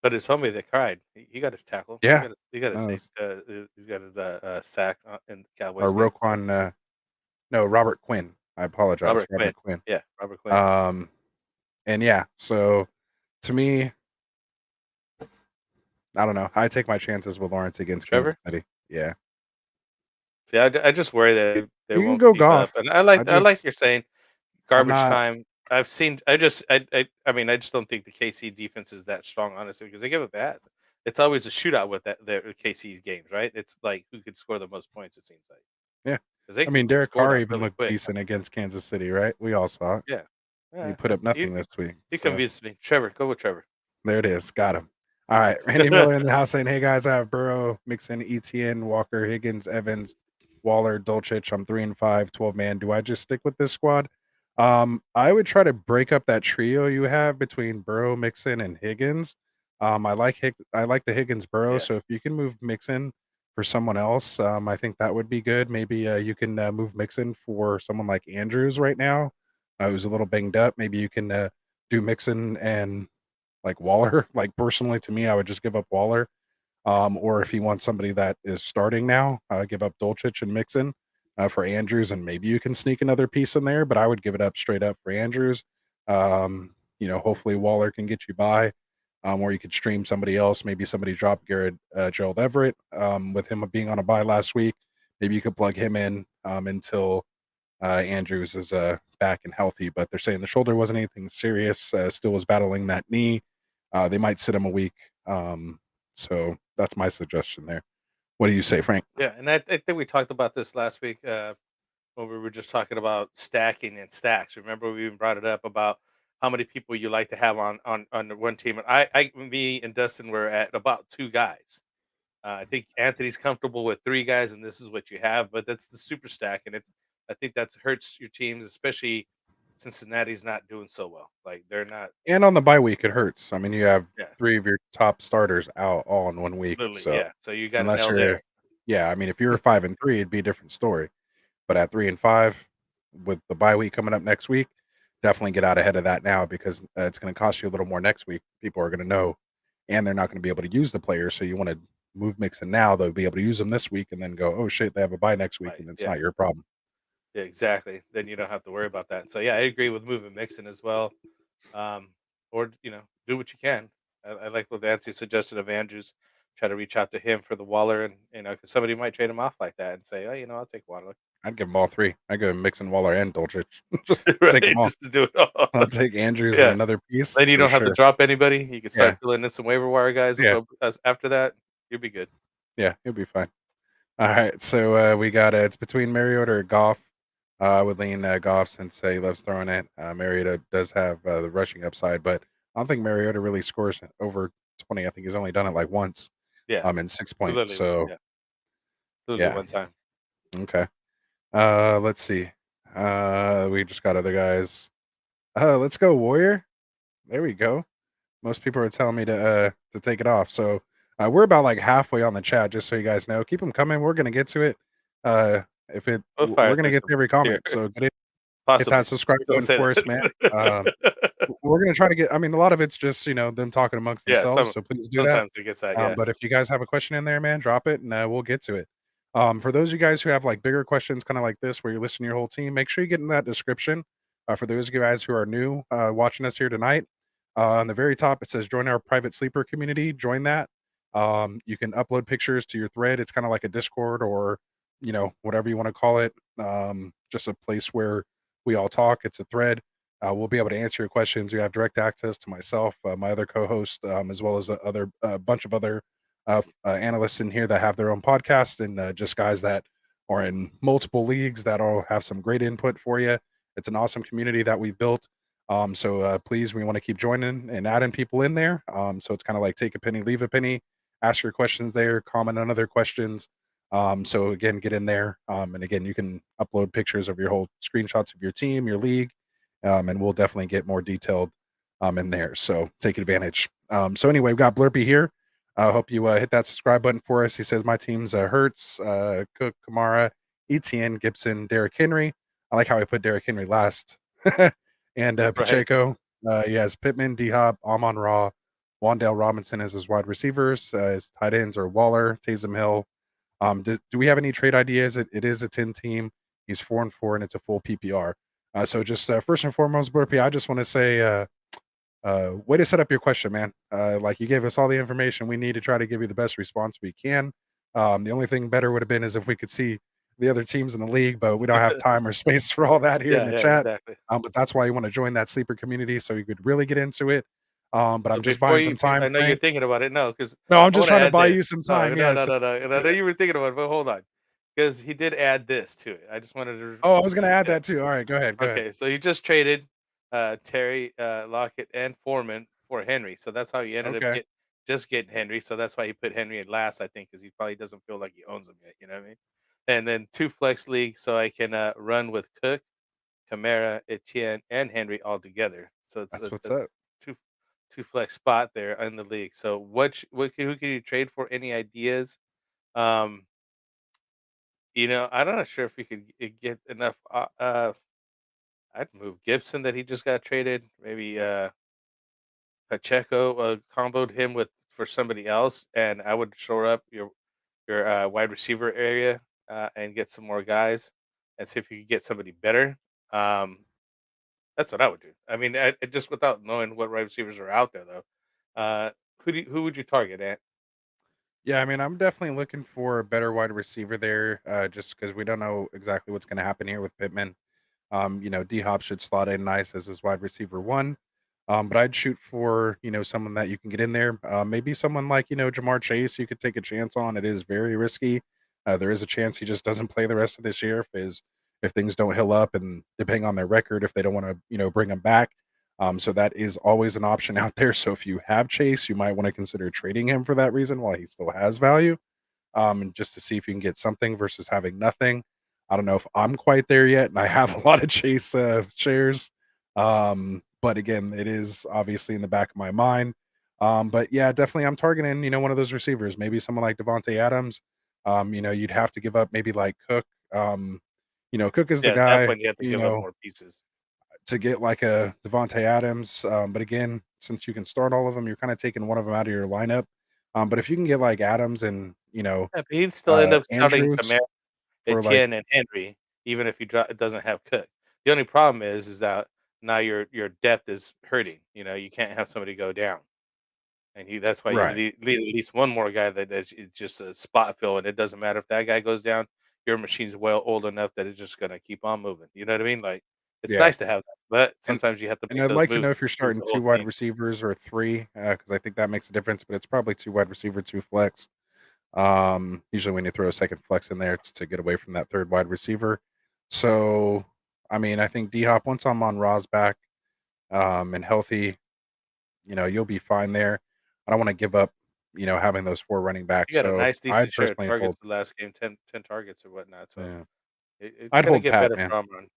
But his homie that cried, he got his tackle. yeah, He got his no, safe. He's got his sack in the or Cowboys game. So Roquan. No, Robert Quinn. I apologize, Robert Quinn. Robert Quinn. Yeah, Robert Quinn. Um, and yeah, so to me, I don't know. I take my chances with Lawrence against Kansas Trevor. City. Yeah, See, I just worry that they you can won't go keep up. Goff. And I I like just, you're saying I'm garbage not. time. I've seen. I just don't think the KC defense is that strong, honestly, because they give a pass. It's always a shootout with the KC's games, right? It's like who could score the most points. It seems like Yeah, because they I can mean, Derek score Carr that even really looked quick. decent against Kansas City, right? We all saw it. Yeah, He yeah. put up nothing this week. You So convinced me. Trevor, go with Trevor. there it is. Got him. All right, Randy Miller in the house saying, "Hey guys, I have Burrow, Mixon, ETN, Walker, Higgins, Evans, Waller, Dolchich. I'm 3-5, 12 man. Do I just stick with this squad? I would try to break up that trio you have between Burrow, Mixon, and Higgins. I like the Higgins Burrow. Yeah, So if you can move Mixon for someone else, I think that would be good. Maybe you can move Mixon for someone like Andrews right now, who's a little banged up. Maybe you can do Mixon and like Waller. Like personally, to me, I would just give up Waller. Or if you want somebody that is starting now, give up Dolchich and Mixon for Andrews, and maybe you can sneak another piece in there. But I would give it up straight up for Andrews. Hopefully Waller can get you by, or you could stream somebody else. Maybe somebody drop Gerald Everett with him being on a bye last week. Maybe you could plug him in until Andrews is back and healthy. But they're saying the shoulder wasn't anything serious. Still was battling that knee. They might sit him a week. So that's my suggestion there. What do you say, Frank? yeah. And I think we talked about this last week when we were just talking about stacking and stacks. Remember, we even brought it up about how many people you like to have on the one team. And me and Dustin were at about two guys. I think Anthony's comfortable with three guys, and this is what you have. But that's the super stack, and I think that hurts your teams, especially Cincinnati's not doing so well. Like they're not. And on the bye week, it hurts. I mean, you have Yeah, 3 of your top starters out all in 1 week. literally. So Yeah. So you got an unless L you're, there. yeah, I mean, if you were 5-3, it'd be a different story. But at 3-5, with the bye week coming up next week, definitely get out ahead of that now because it's going to cost you a little more next week. People are going to know, and they're not going to be able to use the players. So you want to move Mixon now. They'll be able to use them this week and then go, oh shit, they have a bye next week, Right. and it's Yeah. not your problem. Yeah. Exactly. Then you don't have to worry about that. So yeah, I agree with moving Mixon as well. Or do what you can. I like what Anthony suggested of Andrews. Try to reach out to him for the Waller, and because somebody might trade him off like that and say, oh, I'll take Waller. I'd give them all 3. I'd go Mixon, Waller, and Dolchich. Just take them Right, all. just to do it all. I'll take Andrews and Yeah. another piece Then you for don't have to sure. drop anybody. You can start Yeah, filling in some waiver wire guys yeah, after that. You'll be good. yeah. It'll be fine. All right, so we got it's between Mariota or Goff. I would lean Goff since he loves throwing it. Mariota does have the rushing upside, but I don't think Mariota really scores over 20. I think he's only done it like once Yeah. in 6 points. Literally, So yeah. Literally yeah, one time. okay. Let's see. We just got other guys. Let's go Warrior. There we go. Most people are telling me to take it off. So we're about like halfway on the chat, just so you guys know. Keep them coming. We're gonna get to it. If it, We'll fire we're gonna through get to some every here, comment. So hit that possibly. subscribe Don't button say for us, man. that. We're gonna try to get. I mean, a lot of it's just them talking amongst Yeah, themselves. So please do that. sometimes it gets that, yeah. But if you guys have a question in there, man, drop it and we'll get to it. For those of you guys who have like bigger questions, kind of like this, where you're listening to your whole team, make sure you get in that description. For those of you guys who are new watching us here tonight, on the very top it says join our private sleeper community. Join that. You can upload pictures to your thread. It's kind of like a Discord or whatever you want to call it. Just a place where we all talk. It's a thread. We'll be able to answer your questions. You have direct access to myself, my other co-host, as well as a bunch of other analysts in here that have their own podcast, and just guys that are in multiple leagues that all have some great input for you. It's an awesome community that we built. So please, we want to keep joining and adding people in there. So it's kind of like take a penny, leave a penny, ask your questions there, comment on other questions. So again, get in there. And again, you can upload pictures of your whole screenshots of your team, your league, and we'll definitely get more detailed in there. So take advantage. So anyway, we've got Blurpy here. I hope you hit that subscribe button for us. He says my team's Hertz, Cook, Kamara, Etienne, Gibson, Derrick Henry. I like how I put Derrick Henry last. And Right. Pacheco. He has Pittman, D Hop, Amon Ra, Wandale Robinson as his wide receivers. His tight ends are Waller, Taysom Hill. Do we have any trade ideas? It is a 10 team. He's 4-4, and it's a full PPR. So just first and foremost, Burpee, I just want to say, way to set up your question, man. Like you gave us all the information we need to try to give you the best response we can. The only thing better would have been is if we could see the other teams in the league, but we don't have time or space for all that here in Yeah, the yeah, chat. exactly. But that's why you want to join that sleeper community so you could really get into it. But So I'm just before buying you some time, I know you're Frank. thinking about it, no, because No, I'm I just wanna trying to add buy this. you some No, time. no, Yeah. no, So, no, no, and I know you were thinking about it, but hold on, because he did add this to it. I just wanted to oh, I was gonna add yeah. that too. All right, go ahead. Go ahead. Okay, so he just traded, Terry, Lockett, and Foreman for Henry, so that's how he ended up Okay. getting Henry, so that's why he put Henry in last, I think, because he probably doesn't feel like he owns him yet, you know what I mean? And then 2 flex league, so I can, run with Cook, Kamara, Etienne, and Henry all together. So it's That's what's a up. 2 2 flex spot there in the league. So who can you trade for? Any ideas? Um, I'm not sure if we could get enough. I'd move Gibson that he just got traded. Maybe Pacheco comboed him with for somebody else, and I would shore up your wide receiver area and get some more guys and see if you could get somebody better. Um, That's what I would do. I mean, just without knowing what wide receivers are out there, though. Who would you target at? Yeah, I mean, I'm definitely looking for a better wide receiver there, just because we don't know exactly what's going to happen here with Pittman. D Hop should slot in nice as his wide receiver one. But I'd shoot for, someone that you can get in there. Maybe someone like, Jamar Chase, you could take a chance on. It is very risky. There is a chance he just doesn't play the rest of this year if things don't heal up and depending on their record, if they don't want to, bring him back. So that is always an option out there. So if you have Chase, you might want to consider trading him for that reason while he still has value, and just to see if you can get something versus having nothing. I don't know if I'm quite there yet, and I have a lot of Chase shares. But again, it is obviously in the back of my mind. But yeah, definitely I'm targeting, one of those receivers, maybe someone like Devontae Adams. You'd have to give up maybe like Cook. Cook is the Yeah, at that guy, point, you have to give up more pieces. to get like a Devontae Adams. But again, since you can start all of them, you're kind of taking one of them out of your lineup. But if you can get like Adams and Yeah, but he'd still end up starting Andrews Kamara, for like Etienne, and Henry, even if it doesn't have Cook. The only problem is that now your depth is hurting. You can't have somebody go down, and that's why you right. need at least one more guy that is just a spot fill, and it doesn't matter if that guy goes down. Your machine's well old enough that it's just gonna keep on moving. You know what I mean? Like it's Yeah. nice to have that, but And sometimes you have to and make I'd those like to know moves if to you're improve starting the 2 whole wide team. receivers or 3, because I think that makes a difference, but it's probably 2 wide receiver, 2 flex. Usually when you throw a second flex in there, it's to get away from that 3rd wide receiver. So, I mean, I think D-Hop, once I'm on Ra's back, and healthy, you'll be fine there. I don't wanna give up, having those 4 running You backs, got a so nice decent I'd share of personally hold. targets the last game, 10 targets or whatnot, so Yeah. it's I'd gonna hold get pat, better man. from run.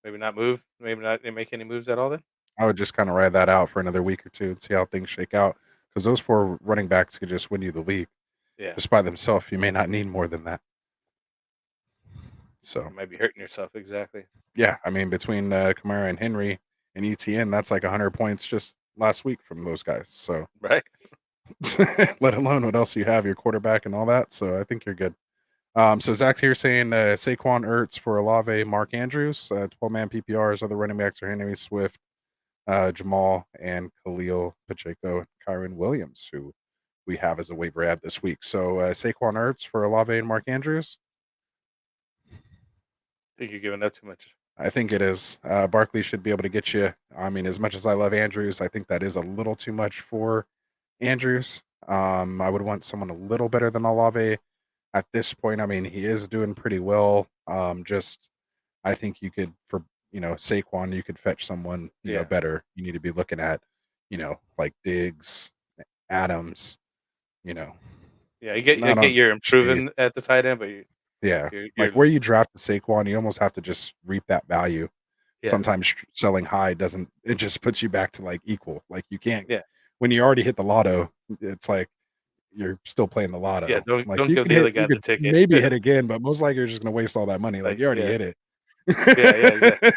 Maybe not move, maybe not make any moves at all then? I would just kind of ride that out for another week or two and see how things shake out. Because those 4 running backs could just win you the league Yeah, just by themselves. You may not need more than that. So you might be hurting yourself. Exactly. yeah, I mean between Kamara and Henry and ETN, that's like 100 points just last week from those guys. So Right. let alone what else you have, your quarterback and all that. So I think you're good. So Zach's here saying Saquon Ertz for Olave, Mark Andrews, 12-man PPRs. Other running backs are Henry Swift, Jamal, and Khalil Pacheco, and Kyron Williams, who we have as a waiver ad this week. So Saquon Ertz for Olave and Mark Andrews. I think you're giving up too much. I think it is. Barkley should be able to get you. I mean, as much as I love Andrews, I think that is a little too much for Andrews. I would want someone a little better than Olave at this point. I mean, he is doing pretty well. Just I think you could for Saquon, you could fetch someone Yeah. better. You need to be looking at like Diggs, Adams. You know, Yeah, I not get on you're Chase. improving at the tight end, but Yeah, like you're where you draft the Saquon, you almost have to just reap that value. yeah, Sometimes selling high doesn't. It just puts you back to like equal. Like you can't yeah, when you already hit the lotto. It's like you're still playing the yeah. lotto. Like Don't give the other you guy the could ticket. maybe hit again, but most likely you're just gonna waste all that money. Like Like, you already yeah, hit it. yeah, yeah, exactly.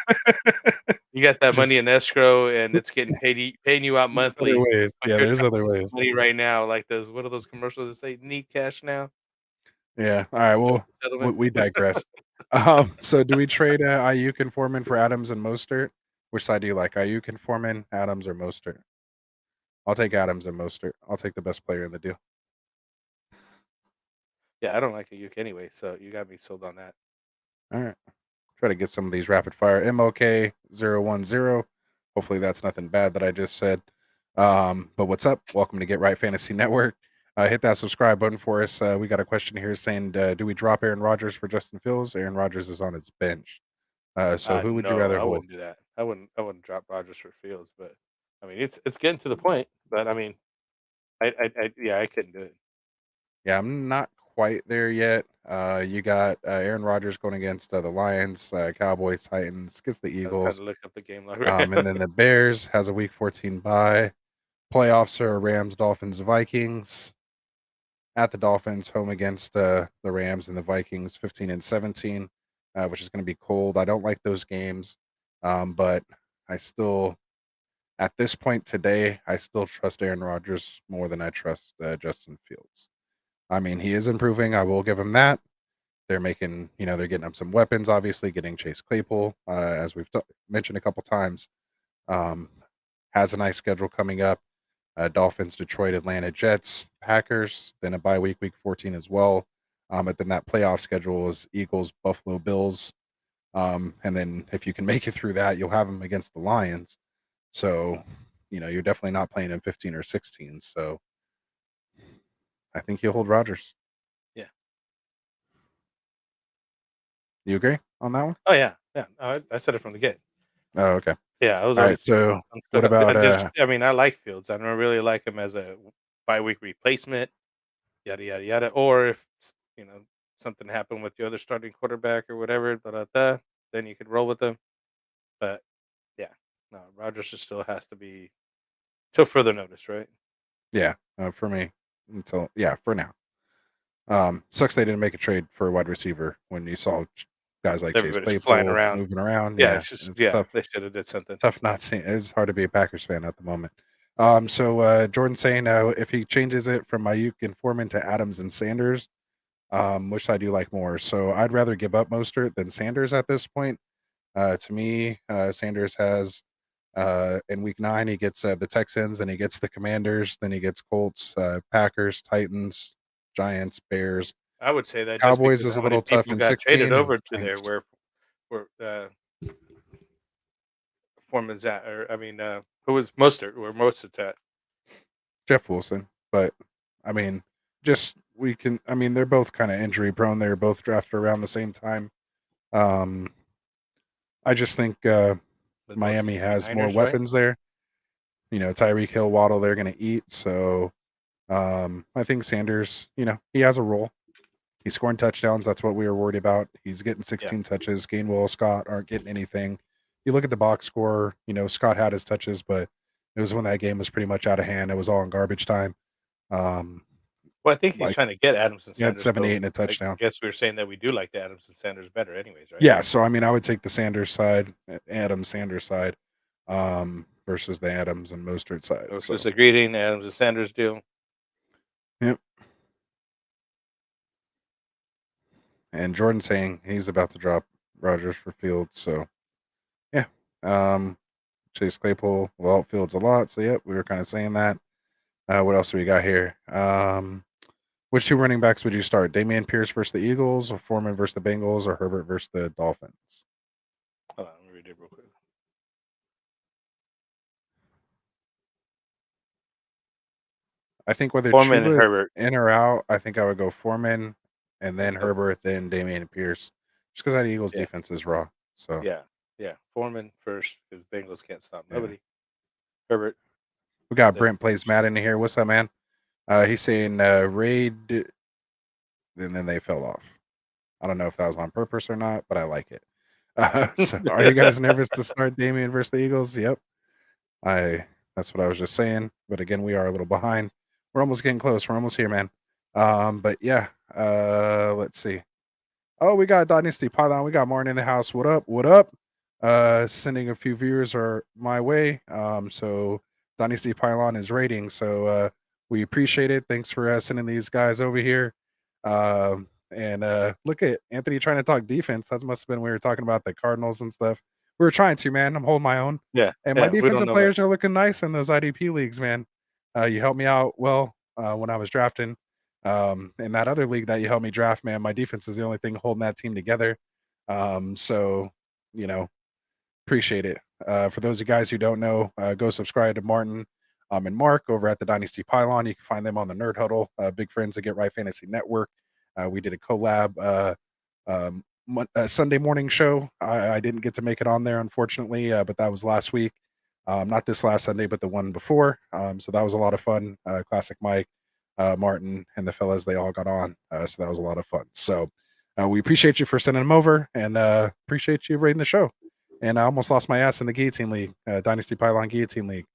You got that money Just in escrow, and it's getting paying you out there's other monthly, ways. but Yeah, you're there's trying other to ways. get money right now. Like those, what are those commercials that say "Need cash now"? Yeah. All right. Just Well, a settlement. we digress. So do we trade Ayuk and Foreman for Adams and Mostert? Which side do you like, Ayuk and Foreman, Adams or Mostert? I'll take Adams and Mostert. I'll take the best player in the deal. Yeah, I don't like Ayuk anyway, so you got me sold on that. All right. Try to get some of these rapid fire. MOK010. Hopefully that's nothing bad that I just said. But what's up? Welcome to Get Right Fantasy Network. Hit that subscribe button for us. We got a question here saying, do we drop Aaron Rodgers for Justin Fields? Aaron Rodgers is on his bench. So who would you No, rather I hold? wouldn't do that. I wouldn't drop Rodgers for Fields, but I mean, it's getting to the point. But I mean, yeah, I couldn't do it. Yeah, I'm not quite there yet. You got Aaron Rodgers going against the Lions, Cowboys, Titans, gets the I was trying Eagles. to look up the game log right And now. then the Bears has a week 14 bye. Playoffs are Rams, Dolphins, Vikings. At the Dolphins, home against the Rams and the Vikings, 15 and 17, which is going to be cold. I don't like those games, but I still, at this point today, I still trust Aaron Rodgers more than I trust Justin Fields. I mean, he is improving. I will give him that. They're making, they're getting up some weapons, obviously, getting Chase Claypool, as we've mentioned a couple times. Has a nice schedule coming up. Dolphins, Detroit, Atlanta, Jets, Packers, then a bye week, week 14 as well. But then that playoff schedule is Eagles, Buffalo Bills. And then if you can make it through that, you'll have them against the Lions. So, you're definitely not playing in 15 or 16. So I think you'll hold Rodgers. Yeah. You agree on that one? Oh yeah, yeah. I said it from the get. Oh, okay. Yeah, I was All already right. set. So I'm what stuck. about I mean, I like Fields. I don't really like him as a bye week replacement. Yada yada yada. Or if something happened with your other starting quarterback or whatever, then you could roll with them. But yeah, no, Rodgers still has to be till further notice, right? yeah, for me for now. Sucks they didn't make a trade for a wide receiver when you saw guys like Chase Everybody's flying Claypool around. moving around. Yeah, Yeah, it's just it's yeah, tough. they should have did something. Tough not seeing. It's hard to be a Packers fan at the moment. So Jordan saying if he changes it from Ayuk and Foreman to Adams and Sanders, which side do you like more? So I'd rather give up Mostert than Sanders at this point. To me, Sanders has in week 9 he gets the Texans, then he gets the Commanders, then he gets Colts, Packers, Titans, Giants, Bears. I would say that just Cowboys because is a how many little tough people in got traded 16 and over to there, Saints. where Foreman's at, or I mean, who was Mostert? Where Mostert's at? Jeff Wilson, but I mean, just we can. I mean, they're both kind of injury prone. They were both drafted around the same time. Um, I just think With both Miami has more 49ers, right? weapons there. Tyreek Hill, Waddle, they're going to eat. So I think Sanders, he has a role. He's scoring touchdowns. That's what we were worried about. He's getting Yeah, 16 touches. Gainwell, Scott aren't getting anything. you look at the box score, Scott had his touches, but it was when that game was pretty much out of hand. It was all in garbage time. Um, Well, I think he's like trying to get Adams and he had Sanders, 7, 8, so and a I touchdown. guess we were saying that we do like the Adams and Sanders better anyways, right? Yeah, so I mean, I would take the Sanders side, Adams Sanders side, versus the Adams and Mostert side. I was So, just agreeing, Adams and Sanders deal. yep. And Jordan saying he's about to drop Rogers for Fields. So, yeah. Chase Claypool, well, Fields a lot. So, yep, we were kind of saying that. What else do we got here? Which two running backs would you start? Damian Pierce versus the Eagles, or Foreman versus the Bengals, or Herbert versus the Dolphins? Hold on, let me read it real quick. I think whether Foreman and Chuba is Herbert. in or out, I think I would go Foreman and then Yep. Herbert, then Damian Pierce, just because that Eagles Yeah. defense is raw. So, Yeah. Foreman first because Bengals can't stop yeah. nobody. Herbert. We got then Brent Plays Matt in here. What's up, man? He's saying raid, and then they fell off. I don't know if that was on purpose or not, but I like it. So, are you guys nervous to start Damian versus the Eagles? Yep. That's what I was just saying. But again, we are a little behind. We're almost getting close. We're almost here, man. But yeah, let's see. Oh, we got Dynasty Python. We got Martin in the house. What up? What up? Sending a few viewers are my way. So Dynasty Pylon is rating. So we appreciate it. Thanks for sending these guys over here. And look at Anthony trying to talk defense. That must have been when we were talking about the Cardinals and stuff. We were trying to, man. I'm holding my own. Yeah. And my We don't defensive know, man. players are looking nice in those IDP leagues, man. You helped me out well when I was drafting. In that other league that you helped me draft, man, my defense is the only thing holding that team together. So, you know, appreciate it. For those of you guys who don't know, go subscribe to Martin and Mark over at the Dynasty Pylon. You can find them on the Nerd Huddle, big friends at Get Right Fantasy Network. We did a collab Sunday morning show. I didn't get to make it on there, unfortunately, but that was last week. Not this last Sunday, but the one before. So that was a lot of fun. Classic Mike, Martin, and the fellas, they all got on. So that was a lot of fun. So we appreciate you for sending them over and appreciate you rating the show. And I almost lost my ass in the Guillotine League, Dynasty Pylon Guillotine League.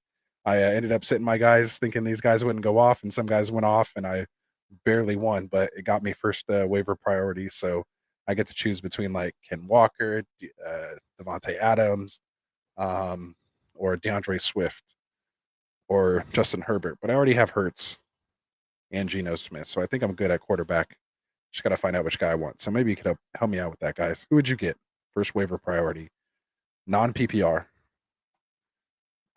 I ended up sitting my guys thinking these guys wouldn't go off, and some guys went off, and I barely won, but it got me first waiver priority. So I get to choose between like Ken Walker, Devontae Adams, or DeAndre Swift, or Justin Herbert. But I already have Hurts and Geno Smith, so I think I'm good at quarterback. Just got to find out which guy I want. So maybe you could help me out with that, guys. Who would you get first waiver priority? Non-PPR.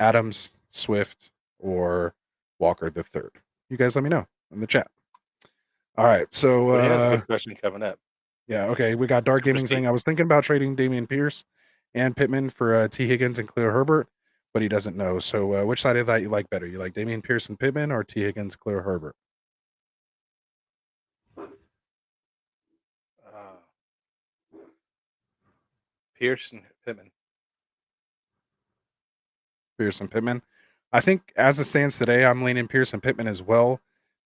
Adams, Swift, or Walker the third. You guys let me know in the chat. All right, so Well, he has a good question coming up. yeah, okay. We got Dark Super Gaming saying Steve. I was thinking about trading Damian Pierce and Pittman for T. Higgins and Khalil Herbert, but he doesn't know. So which side of that you like better? You like Damian Pierce and Pittman or T. Higgins, Khalil Herbert? Pierce and Pittman. Pierce and Pittman. I think as it stands today, I'm leaning Pierce and Pittman as well.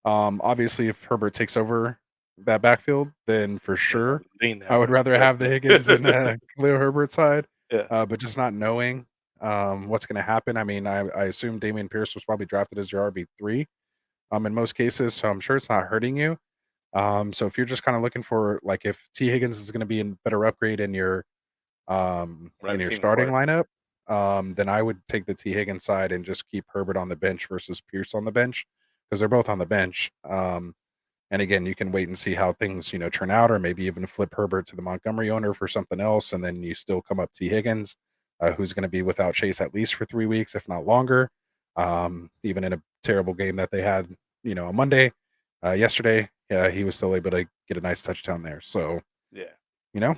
Obviously, if Herbert takes over that backfield, then for sure I would rather have the Higgins and Khalil Herbert side. Yeah. But just not knowing what's going to happen. I mean, I assume Damian Pierce was probably drafted as your RB3 in most cases, so I'm sure it's not hurting you. So if you're just kind of looking for like if T. Higgins is going to be a better upgrade in your starting lineup, then I would take the T. Higgins side and just keep Herbert on the bench versus Pierce on the bench because they're both on the bench. And again, you can wait and see how things, turn out, or maybe even flip Herbert to the Montgomery owner for something else, and then you still come up T. Higgins, who's going to be without Chase at least for 3 weeks, if not longer. Even in a terrible game that they had, on Monday, yesterday, he was still able to get a nice touchdown there. So, yeah,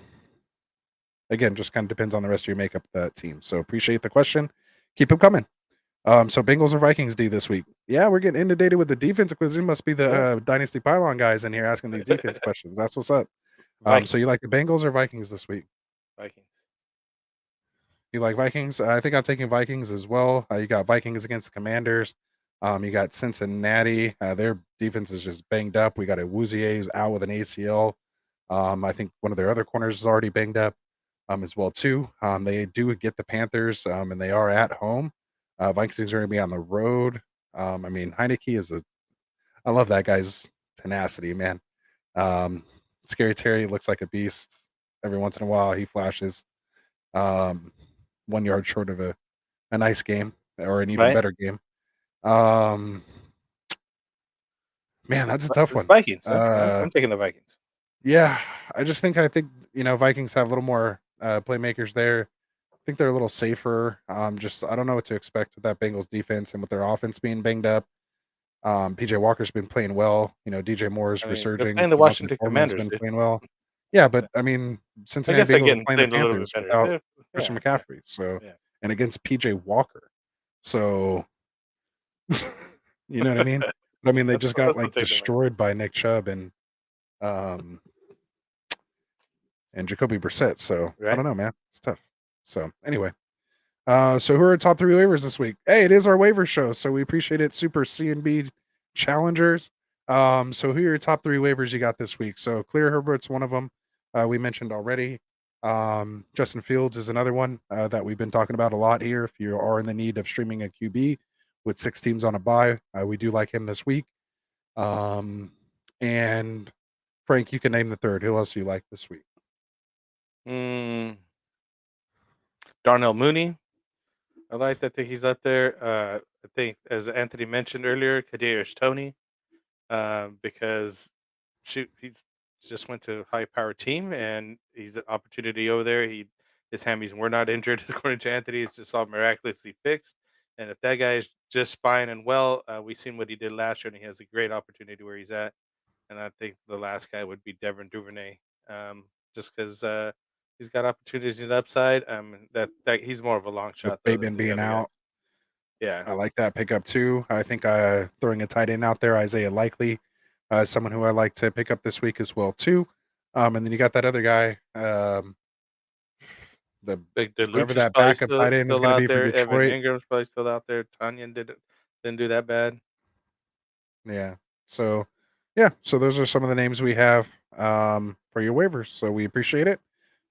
again, just kind of depends on the rest of your makeup of that team. So appreciate the question. Keep them coming. So Bengals or Vikings D this week? Yeah, we're getting inundated with the defense because it must be the Dynasty Pylon guys in here asking these defense questions. That's what's up. So you like the Bengals or Vikings this week? Vikings. You like Vikings? I think I'm taking Vikings as well. You got Vikings against the Commanders. You got Cincinnati. Their defense is just banged up. We got a Woozier who's out with an ACL. I think one of their other corners is already banged up. as well too. They do get the Panthers, and they are at home. Vikings are going to be on the road. I mean, Heineke is I love that guy's tenacity, man. Um, Scary Terry looks like a beast. Every once in a while, he flashes. Um, 1 yard short of a nice game or an even Right? better game. Um, Man, that's a tough It's one. Vikings, huh? Uh, I'm taking the Vikings. yeah, I think Vikings have a little more playmakers there. I think they're a little safer. Just I don't know what to expect with that Bengals defense and with their offense being banged up. PJ Walker's been playing well. DJ Moore's I mean, they're resurging. playing the Devontae Washington Foreman's Commanders, been dude. playing well. That's what Yeah, I'm but saying. I mean, I Cincinnati guess they're Bengals are getting playing the playing a little bit Panthers better. without Christian Yeah, McCaffrey, so yeah. and against PJ Walker. So you know what I mean? But I mean, they just got Let's not like take the Vikings, destroyed by Nick Chubb um and Jacoby Brissett. So I right? don't know, man. It's tough. So anyway, so who are our top three waivers this week? Hey, it is our waiver show, so we appreciate it. Super C and B challengers. So who are your top three waivers you got this week? So Clear Herbert's one of them. We mentioned already. Justin Fields is another one that we've been talking about a lot here. If you are in the need of streaming a QB with 6 teams on a bye, we do like him this week. And Frank, you can name the third. Who else do you like this week? Mm, Darnell Mooney. I like that he's up there. I think, as Anthony mentioned earlier, Kadarius Toney, because shoot, he's just went to a high power team and he's an opportunity over there. His hammies were not injured, according to Anthony. It's just all miraculously fixed. And if that guy is just fine and well, we've seen what he did last year, and he has a great opportunity where he's at. And I think the last guy would be Devin Duvernay, just because he's got opportunities and upside. That he's more of a long With shot though than Bateman the being other guys. out, Yeah, I like that pickup too. I think throwing a tight end out there, Isaiah Likely, someone who I like to pick up this week as well too. And then you got that other guy, the like whoever DeLucci's that probably backup tight still end is still going to out be for there. Evan Detroit. Ingram's probably still out there. Tanyan didn't do that bad. Yeah. So, yeah. So those are some of the names we have for your waivers. So we appreciate it.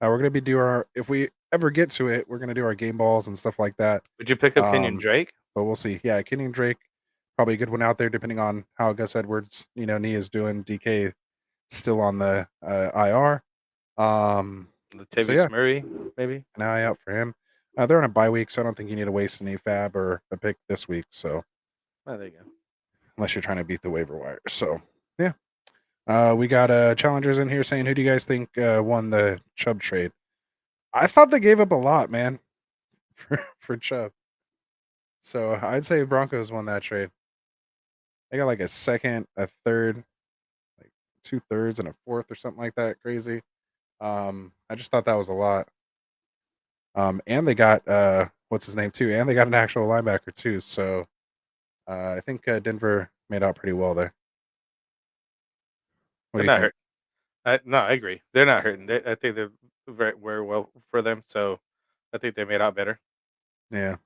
We're going to be do our if we ever get to it, we're going to do our game balls and stuff like that. Would you pick up Kenyon Um, Drake? but we'll see. Yeah, Kenny and Drake, probably a good one out there, depending on how Gus Edwards, knee is doing. DK still on the IR. So yeah, Latavius Murray, maybe. an eye out for him. They're on a bye week, so I don't think you need to waste an FAAB or a pick this week. So Oh, there you go. unless you're trying to beat the waiver wire. So yeah. We got challengers in here saying, who do you guys think won the Chubb trade? I thought they gave up a lot, man, for Chubb. So I'd say Broncos won that trade. They got like a second, a third, like 2/3 and a fourth or something like that. Crazy. I just thought that was a lot. And they got what's his name too, and they got an actual linebacker too. So I think Denver made out pretty well there. What They're do you not think? hurt. No, I agree. They're not hurting. I think they're very well for them. So I think they made out better. Yeah.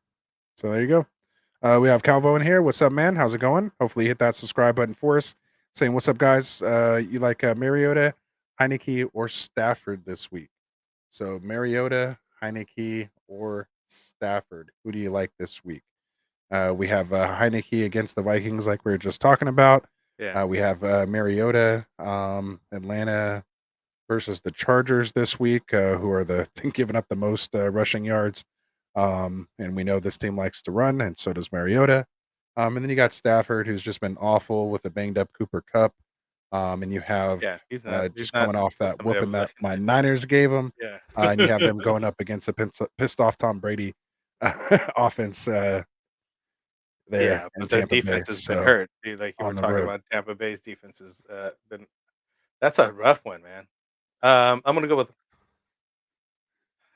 So there you go. We have Calvo in here. What's up, man? How's it going? Hopefully, you hit that subscribe button for us. Saying, what's up, guys? You like Mariota, Heineke, or Stafford this week? So, Mariota, Heineke, or Stafford? Who do you like this week? We have Heineke against the Vikings, like we were just talking about. Yeah. We have Mariota, Atlanta versus the Chargers this week, who are giving up the most rushing yards. And we know this team likes to run, and so does Mariota. And then you got Stafford, who's just been awful with a banged up Cooper Cup. And you have Yeah. He's just not coming off that somebody I whooping was that looking my at. Niners gave him. Yeah. And you have them going up against a pissed off Tom Brady offense there Yeah, in but their Tampa Bay. defense has been So hurt, dude, like you were on the talking road, about. Tampa Bay's defense has, been that's a rough one, man. I'm gonna go with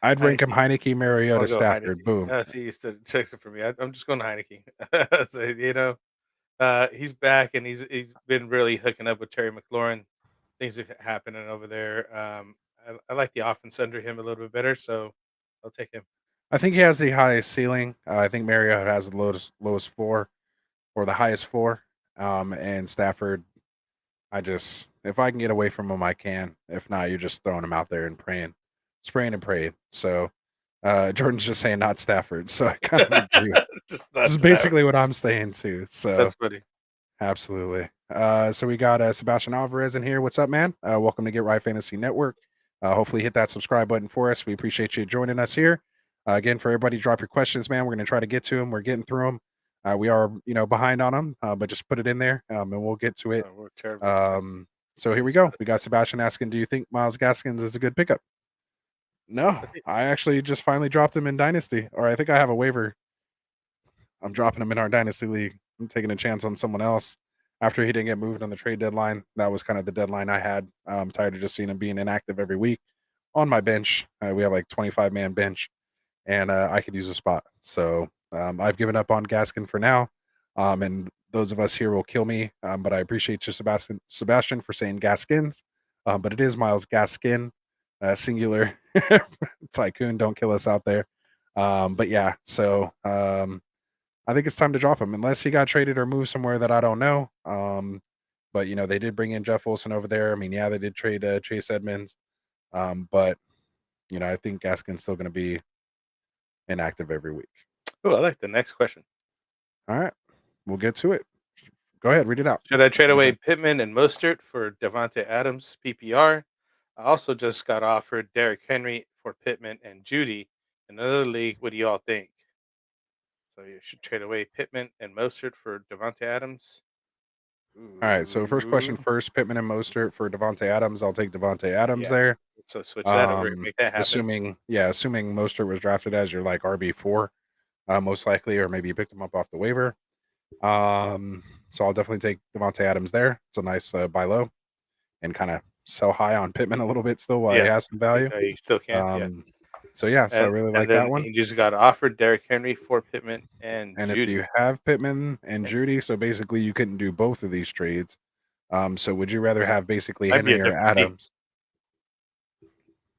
I'd rank him Heineke. Heineke, I'm Mariota, gonna go Stafford. Heineke. Boom. See, you took it for me. I'm just going Heineke. So, he's back and he's been really hooking up with Terry McLaurin. Things are happening over there. I like the offense under him a little bit better, so I'll take him. I think he has the highest ceiling. I think Mariota has the lowest floor or the highest floor. And Stafford, if I can get away from him, I can. If not, you're just throwing him out there and praying. spraying and praying. So Jordan's just saying not Stafford. So I kind of agree. Just This not is Stafford. basically what I'm saying too. So That's funny. absolutely. So we got Sebastian Alvarez in here. What's up, man? Welcome to Get Right Fantasy Network. Hopefully hit that subscribe button for us. We appreciate you joining us here. Again, for everybody, drop your questions, man. We're going to try to get to them. We're getting through them. We are, behind on them, but just put it in there, and we'll get to it. Oh, we're terrible. So here we go. We got Sebastian asking, do you think Miles Gaskins is a good pickup? No, I actually just finally dropped him in Dynasty, or I think I have a waiver. I'm dropping him in our Dynasty League. I'm taking a chance on someone else after he didn't get moved on the trade deadline. That was kind of the deadline I had. I'm tired of just seeing him being inactive every week on my bench. We have like 25-man bench, and I could use a spot. So I've given up on Gaskin for now. And those of us here will kill me. But I appreciate you, Sebastian, for saying Gaskins. But it is Miles Gaskin, singular. Tycoon, don't kill us out there. But yeah, so I think it's time to drop him, unless he got traded or moved somewhere that I don't know. But they did bring in Jeff Wilson over there. I mean, yeah, they did trade Chase Edmonds. But I think Gaskin's still going to be inactive every week. Oh, I like the next question. All right, we'll get to it. Go ahead, read it out. Should I trade away Pittman and Mostert for Devontae Adams PPR? I also just got offered Derrick Henry for Pittman and Judy in another league. What do y'all think? So you should trade away Pittman and Mostert for Devontae Adams. All right, so first question first, Pittman and Mostert for Devontae Adams. I'll take Devontae Adams there. So switch that over, make that happen. Assuming Mostert was drafted as your like RB4, most likely, or maybe you picked him up off the waiver. So I'll definitely take Devontae Adams there. It's a nice buy low and kind of sell high on Pittman a little bit still while he has some value. You still can. So yeah, so I really like that one. He just got offered Derrick Henry for Pittman and Judy. If you have Pittman and Judy, so basically you couldn't do both of these trades. So would you rather have basically Henry or Adams?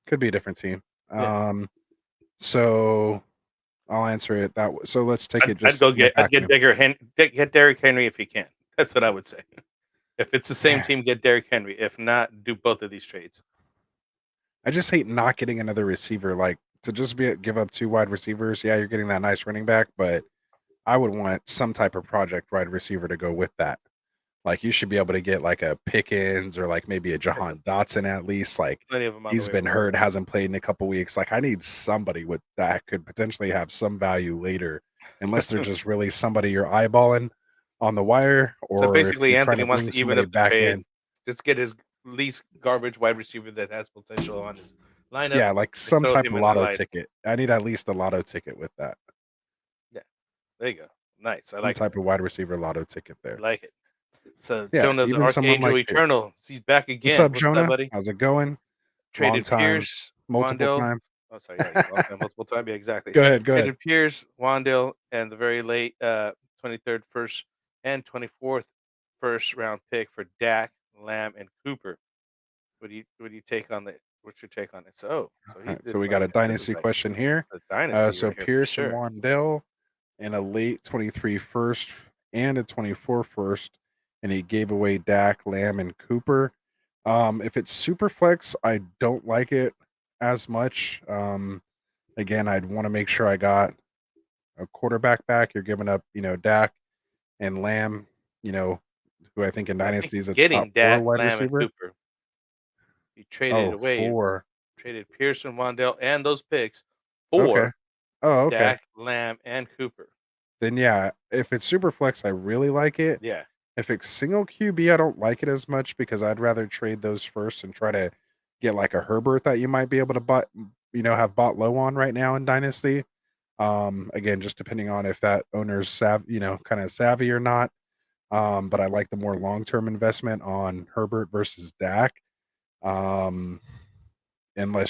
Could be a different team. So I'll answer it that way. So let's take it. I'd get Derrick Henry if he can. That's what I would say. If it's the same team, get Derrick Henry. If not, do both of these trades. I just hate not getting another receiver. Like to just give up 2 wide receivers. Yeah, you're getting that nice running back, but I would want some type of project wide receiver to go with that. Like you should be able to get like a Pickens or like maybe a Jahan Dotson at least. Like he's been hurt, hasn't played in a couple weeks. Like I need somebody with that could potentially have some value later, unless they're just really somebody you're eyeballing on the wire. Or so basically, Anthony wants to even up the trade. Just get his least garbage wide receiver that has potential on his lineup. Yeah, like some type of lotto ticket. I need at least a lotto ticket with that. Yeah, there you go. Nice. I like some type of wide receiver lotto ticket there. I like it. So Jonah, the Archangel Eternal, he's back again. What's up, Jonah? Buddy? How's it going? Traded Pierce, multiple times. Oh, sorry, multiple times. Yeah, exactly. Go ahead. Traded Pierce, Wandale, and the very late 23rd first and 24th first round pick for Dak, Lamb, and Cooper. What do you take on it? What's your take on it? So we got a dynasty question here. So Pierce and Wandale, and a late 23 first and a 24 first. And he gave away Dak, Lamb, and Cooper. If it's super flex, I don't like it as much. Again, I'd want to make sure I got a quarterback back. You're giving up, Dak and Lamb, who I think in Dynasty is a top 4 wide receiver. And Cooper. He traded away. Traded Pearson, Wandale, and those picks for Dak, Lamb, and Cooper. Then yeah, if it's super flex, I really like it. Yeah. If it's single QB, I don't like it as much because I'd rather trade those first and try to get like a Herbert that you might be able to buy, have bought low on right now in Dynasty. Again, just depending on if that owner's kind of savvy or not. But I like the more long-term investment on Herbert versus Dak. Unless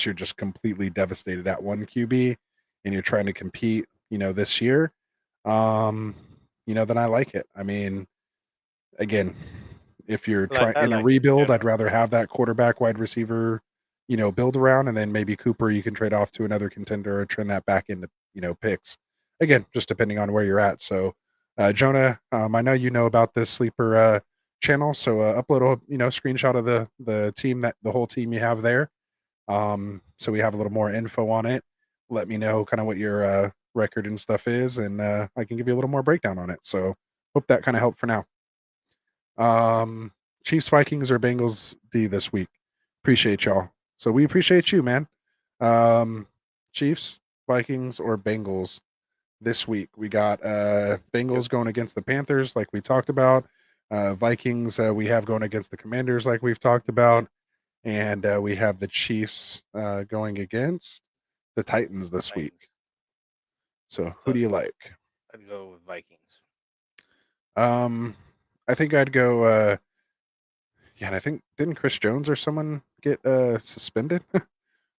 you're just completely devastated at one QB and you're trying to compete, this year. Then I like it. I mean, again, if you're trying in a rebuild, I'd rather have that quarterback wide receiver, build around, and then maybe Cooper you can trade off to another contender or turn that back into, picks. Again, just depending on where you're at. So, Jonah, I know you know about this sleeper channel, so upload a screenshot of the team, that the whole team you have there. So we have a little more info on it. Let me know kind of what your record and stuff is, and I can give you a little more breakdown on it. So hope that kind of helped for now. Chiefs, Vikings, or Bengals D this week. Appreciate y'all. So we appreciate you, man. Chiefs, Vikings, or Bengals this week. We got Bengals going against the Panthers, like we talked about. Vikings, we have going against the Commanders, like we've talked about. And we have the Chiefs going against the Titans this week. Titans. So who do you like? I'd go with Vikings. I think I'd go yeah, and I think didn't Chris Jones or someone get suspended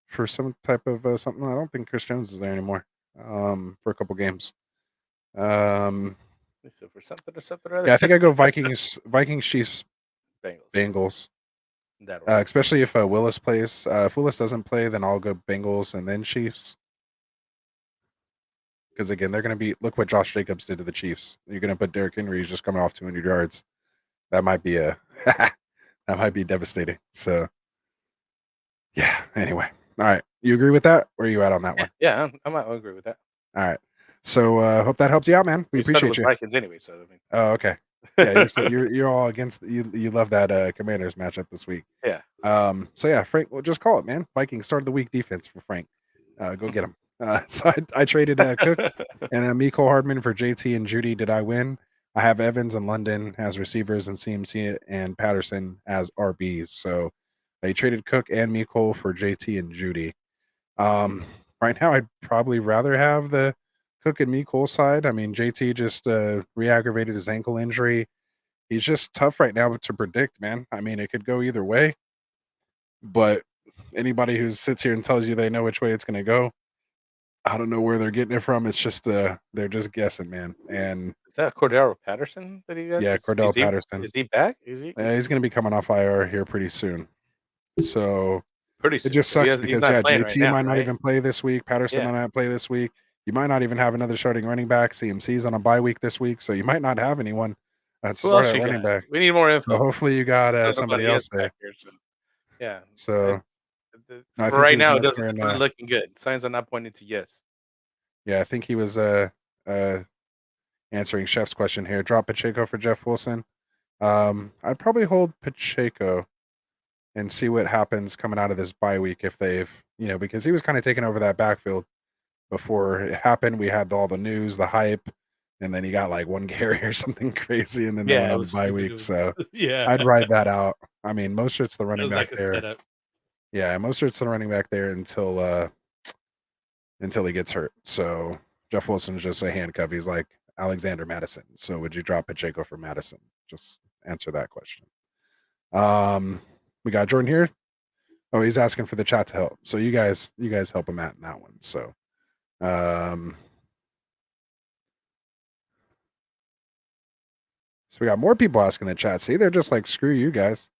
for some type of something? I don't think Chris Jones is there anymore. For a couple games. So for something or something or other. Yeah, I think I go Vikings, Chiefs, Bengals. Bengals. That order. Especially if Willis plays. If Willis doesn't play, then I'll go Bengals and then Chiefs. Because again, they're going to be. Look what Josh Jacobs did to the Chiefs. You're going to put Derrick Henry, who's just coming off 200 yards. That might be that might be devastating. So, yeah. Anyway, all right. You agree with that? Where are you at on that one? Yeah, I might agree with that. All right. So hope that helps you out, man. We appreciate you. Vikings anyway, so I mean. Oh, okay. Yeah, you're all against you love that Commanders matchup this week. Yeah. So yeah, Frank, well, just call it, man. Vikings started the week defense for Frank. Go get him. So I traded Cook and Mecole Hardman for JT and Judy. Did I win? I have Evans and London as receivers and CMC and Patterson as RBs. So I traded Cook and Mecole for JT and Judy. Right now, I'd probably rather have the Cook and Mecole side. I mean, JT just re-aggravated his ankle injury. He's just tough right now to predict, man. I mean, it could go either way. But anybody who sits here and tells you they know which way it's going to go, I don't know where they're getting it from. It's just they're just guessing, man. And is that Cordero Patterson that he got? Yeah, Cordell Patterson. Is he back? Is he? He's going to be coming off IR here pretty soon. So pretty soon. It just sucks because JT right now, might not even play this week. Patterson might not play this week. You might not even have another starting running back. CMC's on a bye week this week, so you might not have anyone to start at running back. We need more info. So hopefully you got somebody else there. Here, so. Yeah. So for right now, it's not looking good. Signs are not pointing to yes. Yeah, I think he was answering Chef's question here. Drop Pacheco for Jeff Wilson. I'd probably hold Pacheco and see what happens coming out of this bye week if they've, because he was kind of taking over that backfield before it happened. We had all the news, the hype, and then he got like one carry or something crazy, and then they went on the bye week. So I'd ride that out. I mean, Mostert's the running back there. Setup. Yeah, Mostert's the running back there until he gets hurt. So Jeff Wilson's just a handcuff. He's like Alexander Madison. So would you drop Pacheco for Madison? Just answer that question. We got Jordan here. Oh, he's asking for the chat to help. So you guys help him out in that one. So so we got more people asking in the chat. See, they're just like, screw you guys.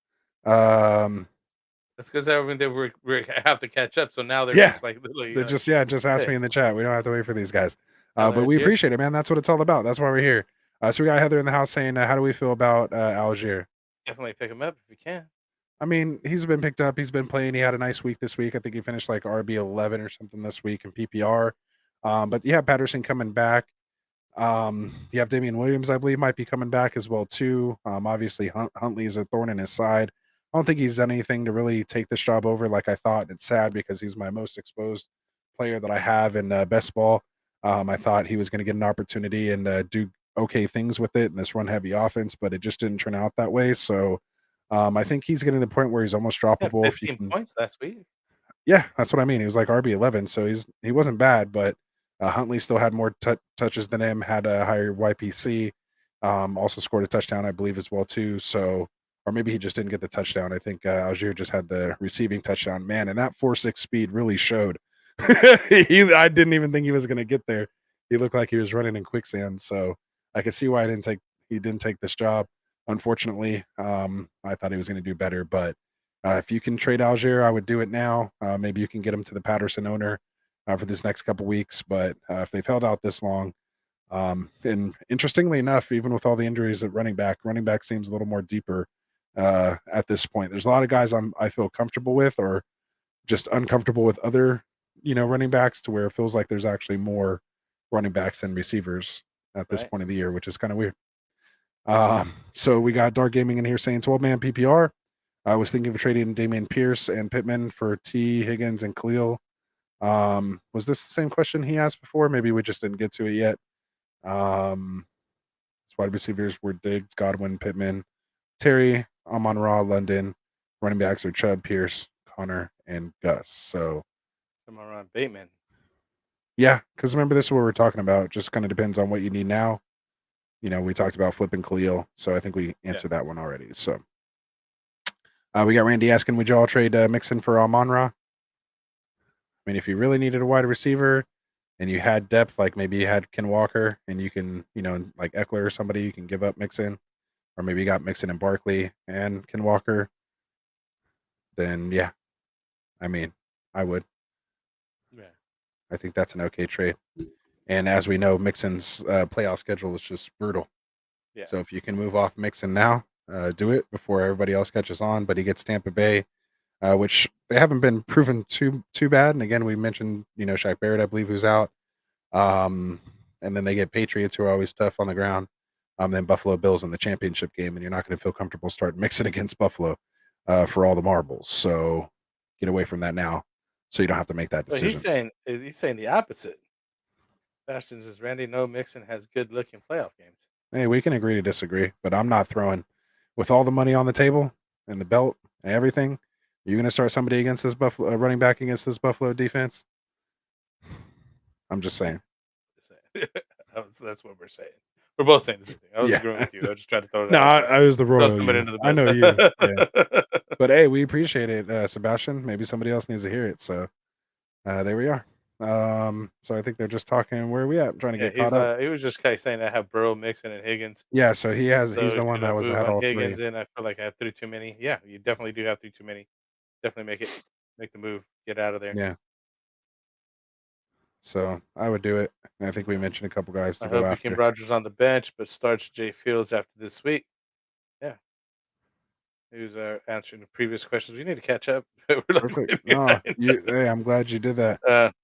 That's because we have to catch up. So now they're just like, they're just ask me in the chat. We don't have to wait for these guys. But we appreciate it, man. That's what it's all about. That's why we're here. So we got Heather in the house saying, how do we feel about Algier? Definitely pick him up if you can. I mean, he's been picked up. He's been playing. He had a nice week this week. I think he finished like RB 11 or something this week in PPR. But you have Patterson coming back. You have Damian Williams, I believe, might be coming back as well too. Obviously, Huntley is a thorn in his side. I don't think he's done anything to really take this job over like I thought. It's sad because he's my most exposed player that I have in best ball. I thought he was going to get an opportunity and do okay things with it in this run-heavy offense, but it just didn't turn out that way. So I think he's getting to the point where he's almost droppable. 15 points last week. Yeah, that's what I mean. He was like RB 11, so he wasn't bad, but Huntley still had more touches than him, had a higher YPC, also scored a touchdown, I believe, as well too. So, or maybe he just didn't get the touchdown. I think Algier just had the receiving touchdown. Man, and that 4.6 speed really showed. I didn't even think he was going to get there. He looked like he was running in quicksand. So I could see why he didn't take this job. Unfortunately, I thought he was going to do better. But if you can trade Algier, I would do it now. Maybe you can get him to the Patterson owner for this next couple weeks. But if they've held out this long, and interestingly enough, even with all the injuries at running back seems a little more deeper at this point. There's a lot of guys I feel comfortable with or just uncomfortable with other, running backs to where it feels like there's actually more running backs than receivers at this Right. point of the year, which is kind of weird. So we got Dark Gaming in here saying 12-man PPR. I was thinking of trading Damian Pierce and Pittman for T, Higgins, and Khalil. Was this the same question he asked before? Maybe we just didn't get to it yet. His wide receivers were Diggs, Godwin, Pittman, Terry, Amon Ra, London. Running backs are Chubb, Pierce, Connor, and Gus. So Come around Bateman. yeah, because remember this is what we're talking about. Just kind of depends on what you need now. We talked about flipping Khalil, so I think we answered that one already. So we got Randy asking, would you all trade Mixon for Amon Ra? I mean, if you really needed a wide receiver and you had depth, like maybe you had Ken Walker and you can, like Eckler or somebody, you can give up Mixon, or maybe you got Mixon and Barkley and Ken Walker, then yeah, I mean, I would. Yeah. I think that's an okay trade. And as we know, Mixon's playoff schedule is just brutal. Yeah. So if you can move off Mixon now, do it before everybody else catches on. But he gets Tampa Bay, which they haven't been proven too bad. And again, we mentioned Shaq Barrett, I believe, who's out. And then they get Patriots, who are always tough on the ground. Then Buffalo Bills in the championship game, and you're not going to feel comfortable starting Mixon against Buffalo for all the marbles. So get away from that now, so you don't have to make that But decision. he's saying the opposite. Bastion says Randy no Mixon has good looking playoff games. Hey, we can agree to disagree, but I'm not throwing with all the money on the table and the belt and everything. You're going to start somebody against this Buffalo running back against this Buffalo defense. I'm just saying. That's what we're saying. We're both saying the same thing. I was Yeah. agreeing with you. I was just trying to throw it No, out there. I was the Throw royal somebody you. into the I bus. know you. Yeah. But hey, we appreciate it, Sebastian. Maybe somebody else needs to hear it. So there we are. So I think they're just talking. Where are we at? I'm trying to Yeah, get caught up. he was just kind of saying I have Burrow, Mixon, and Higgins. Yeah, so he's So the one should I that was move at on all three. Higgins in? I feel like I have three too many. Yeah, you definitely do have three too many. Definitely make the move, get out of there. Yeah. So I would do it. And I think we Yeah. mentioned a couple guys I to go hope Hakeem after. Rodgers on the bench, but starts Jay Fields after this week. Yeah, he was answering the previous questions. We need to catch up. We're like Perfect. way No, behind. hey, I'm glad you did that.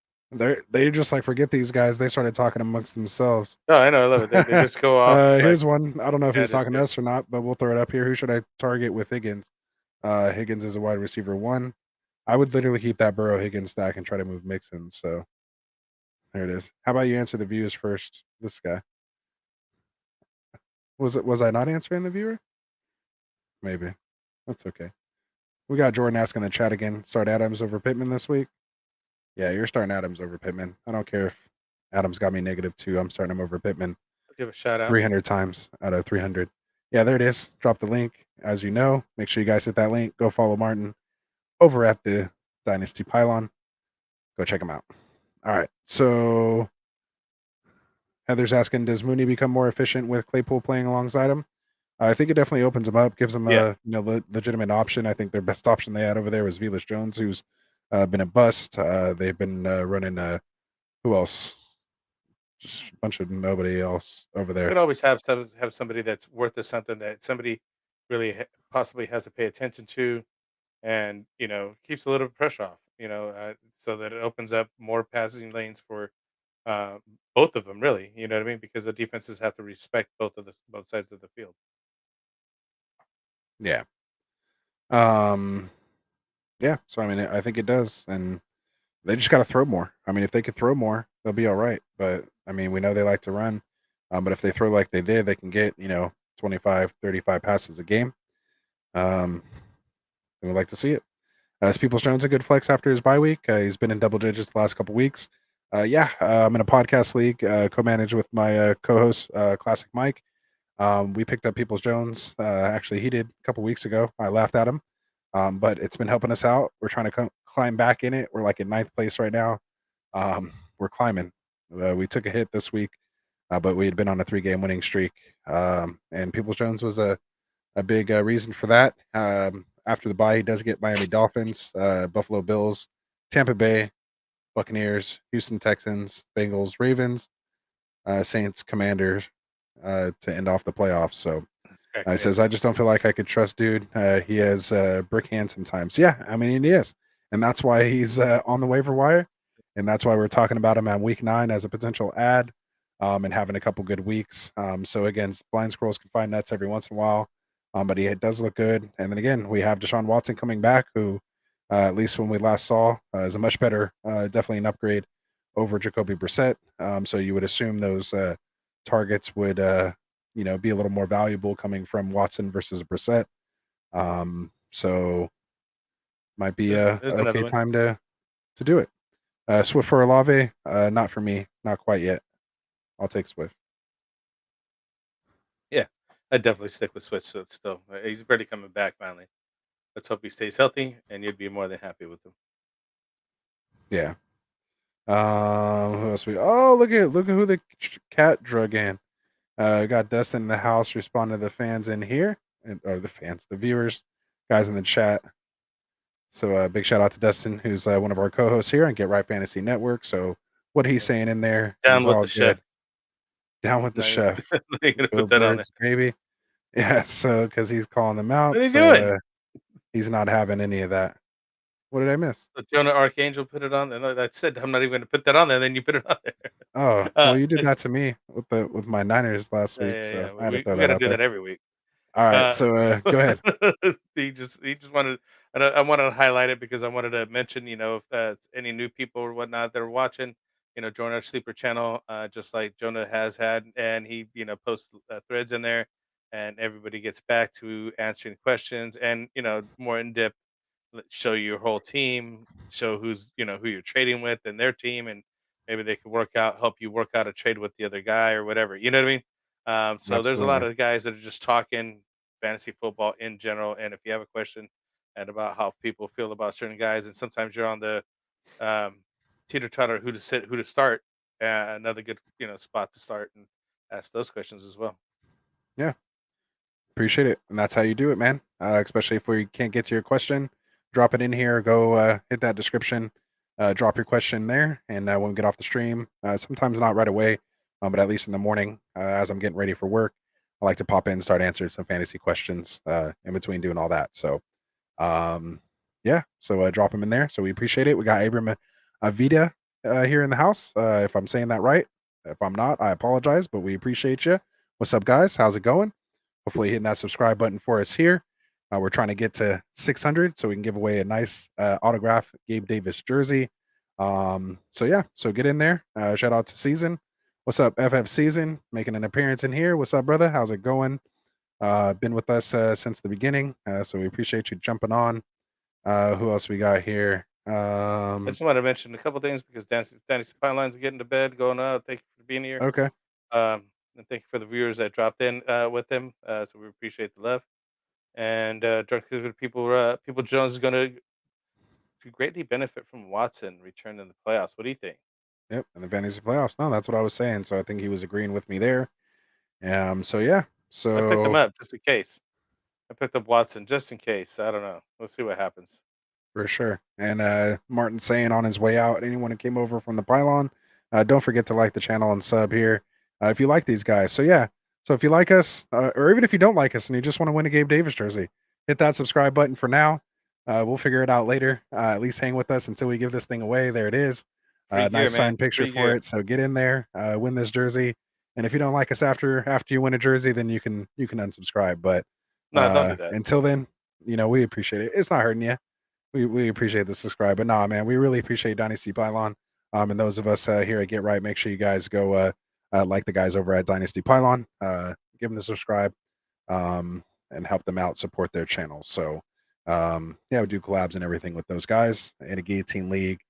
They just like forget these guys. They started talking amongst themselves. No, I know, I love it. They just go off like Here's one. I don't know if he was talking to tangents. us or not, but we'll throw it up here. Who should I target with Higgins? Higgins is a wide receiver one. I would literally keep that Burrow Higgins stack and try to move Mixon. So there it is. How about you answer the viewers first? This guy. Was I not answering the viewer? Maybe. That's okay. We got Jordan asking in the chat again. Start Adams over Pittman this week. Yeah, you're starting Adams over Pittman. I don't care if Adams got me -2. I'm starting him over Pittman I'll give a shout out. 300 times out of 300. Yeah, there it is. Drop the link. As you know, make sure you guys hit that link. Go follow Martin over at the Dynasty Pylon. Go check him out. All right. So Heather's asking, does Mooney become more efficient with Claypool playing alongside him? I think it definitely opens him up, gives him Yeah, a legitimate option. I think their best option they had over there was Velus Jones, who's been a bust. They've been running who else? Just a bunch of nobody else over you there. could always have somebody that's worth of something that somebody really possibly has to pay attention to, and keeps a little bit of pressure off. So that it opens up more passing lanes for uh, both of them. Really, you know what I mean? Because the defenses have to respect both sides of the field. Yeah. Um. Yeah. So I mean, I think it does, and they just got to throw more. I mean, if they could throw more, they'll be all right. But I mean, we know they like to run. But if they throw like they did, they can get 25, 35 passes a game. We would like to see it. Is Peoples Jones a good flex after his bye week? He's been in double digits the last couple weeks. Yeah, I'm in a podcast league, co-managed with my co-host, Classic Mike. We picked up Peoples Jones. Actually, he did a couple weeks ago. I laughed at him, but it's been helping us out. We're trying to climb back in it. We're like in ninth place right now. We're climbing. We took a hit this week, but we had been on a 3-game winning streak. And Peoples Jones was a big reason for that. After the bye, he does get Miami Dolphins, Buffalo Bills, Tampa Bay, Buccaneers, Houston Texans, Bengals, Ravens, Saints, Commanders to end off the playoffs. So It's cracking he me up. says, I just don't feel like I could trust dude. He has brick hands sometimes. Yeah, I mean, he is. and that's why he's on the waiver wire, and that's why we're talking about him at week 9 as a potential ad, and having a couple good weeks. So again, blind squirrels can find nuts every once in a while, but he does look good. And then again, we have Deshaun Watson coming back, who at least when we last saw is a much better, definitely an upgrade over Jacoby Brissett. So you would assume those targets would be a little more valuable coming from Watson versus Brissett. So might be a There's another okay one. time to do it. Swift for Olave, not for me, not quite yet. I'll take Swift. Yeah, I'd definitely stick with Switch still. He's barely coming back finally. Let's hope he stays healthy, and you'd be more than happy with him. Yeah. Who else we? Oh, look at who the cat drug in. Got Dustin in the house responding to the fans in here, or the viewers, guys in the chat. So big shout out to Dustin, who's one of our co-hosts here on Get Right Fantasy Network. So what he's Yeah. saying in there Down is with all the chef. good. Down with the Not even, chef. not even gonna Go put that on there. Birds, baby. Yeah. So because he's calling them What out, are you so doing? he's not having any of that. What did I miss? So Jonah Archangel put it on there. No, I said I'm not even going to put that on there. Then you put it on there. Oh, Uh, well, you did that to me with my Niners last yeah, week, yeah, so yeah. I had to throw We that got to out do there. that every week. All right, Uh, so go ahead. he just wanted, and I wanted to highlight it because I wanted to mention, if any new people or whatnot that are watching, join our sleeper channel, just like Jonah has had, and he, posts threads in there, and everybody gets back to answering questions and more in depth, show your whole team, show who you're trading with and their team, and maybe they could help you work out a trade with the other guy or whatever. You know what I mean? So there's a lot Absolutely. of guys that are just talking fantasy football in general. And if you have a question and about how people feel about certain guys, and sometimes you're on the um, teeter totter who to start, another good spot to start and ask those questions as well. Yeah, appreciate it, and that's how you do it, man. Especially if we can't get to your question, drop it in here. Go hit that description, drop your question there, and when we get off the stream, sometimes not right away, but at least in the morning, as I'm getting ready for work, I like to pop in and start answering some fantasy questions in between doing all that. So yeah, so drop them in there. So we appreciate it. We got Abram Avita here in the house. If I'm saying that right, if I'm not, I apologize, but we appreciate you. What's up, guys? How's it going? Hopefully, hitting that subscribe button for us here. We're trying to get to 600 so we can give away a nice autograph Gabe Davis jersey. So yeah, so get in there. Shout out to Season. What's up, FF Season? Making an appearance in here. What's up, brother? How's it going? Been with us since the beginning, so we appreciate you jumping on. Who else we got here? I just want to mention a couple things because Danny's Pipeline's getting to bed, going up. Thank you for being here. Okay. And thank you for the viewers that dropped in with him. So we appreciate the love. And Drunk History People Jones is going to greatly benefit from Watson return in the playoffs. What do you think? Yep. And the fantasy playoffs. No, that's what I was saying. So I think he was agreeing with me there. So yeah. I picked him So up just in case. I picked up Watson just in case. I don't know. We'll see what happens. for sure. And Martin saying on his way out, anyone who came over from the pylon, don't forget to like the channel and sub here if you like these guys. So yeah. So if you like us, or even if you don't like us and you just want to win a Gabe Davis jersey, hit that subscribe button for now. We'll figure it out later. At least hang with us until we give this thing away. There it is. Free gear, Nice man. signed picture Free for gear. it. So get in there, win this jersey. And if you don't like us after you win a jersey, then you can unsubscribe. But No, don't do that. until then, we appreciate it. It's not hurting you. We appreciate the subscribe. But nah, man, we really appreciate Dynasty Pylon. And those of us here at Get Right, make sure you guys go like the guys over at Dynasty Pylon. Give them the subscribe and help them out, support their channels. So yeah, we do collabs and everything with those guys. And a Guillotine League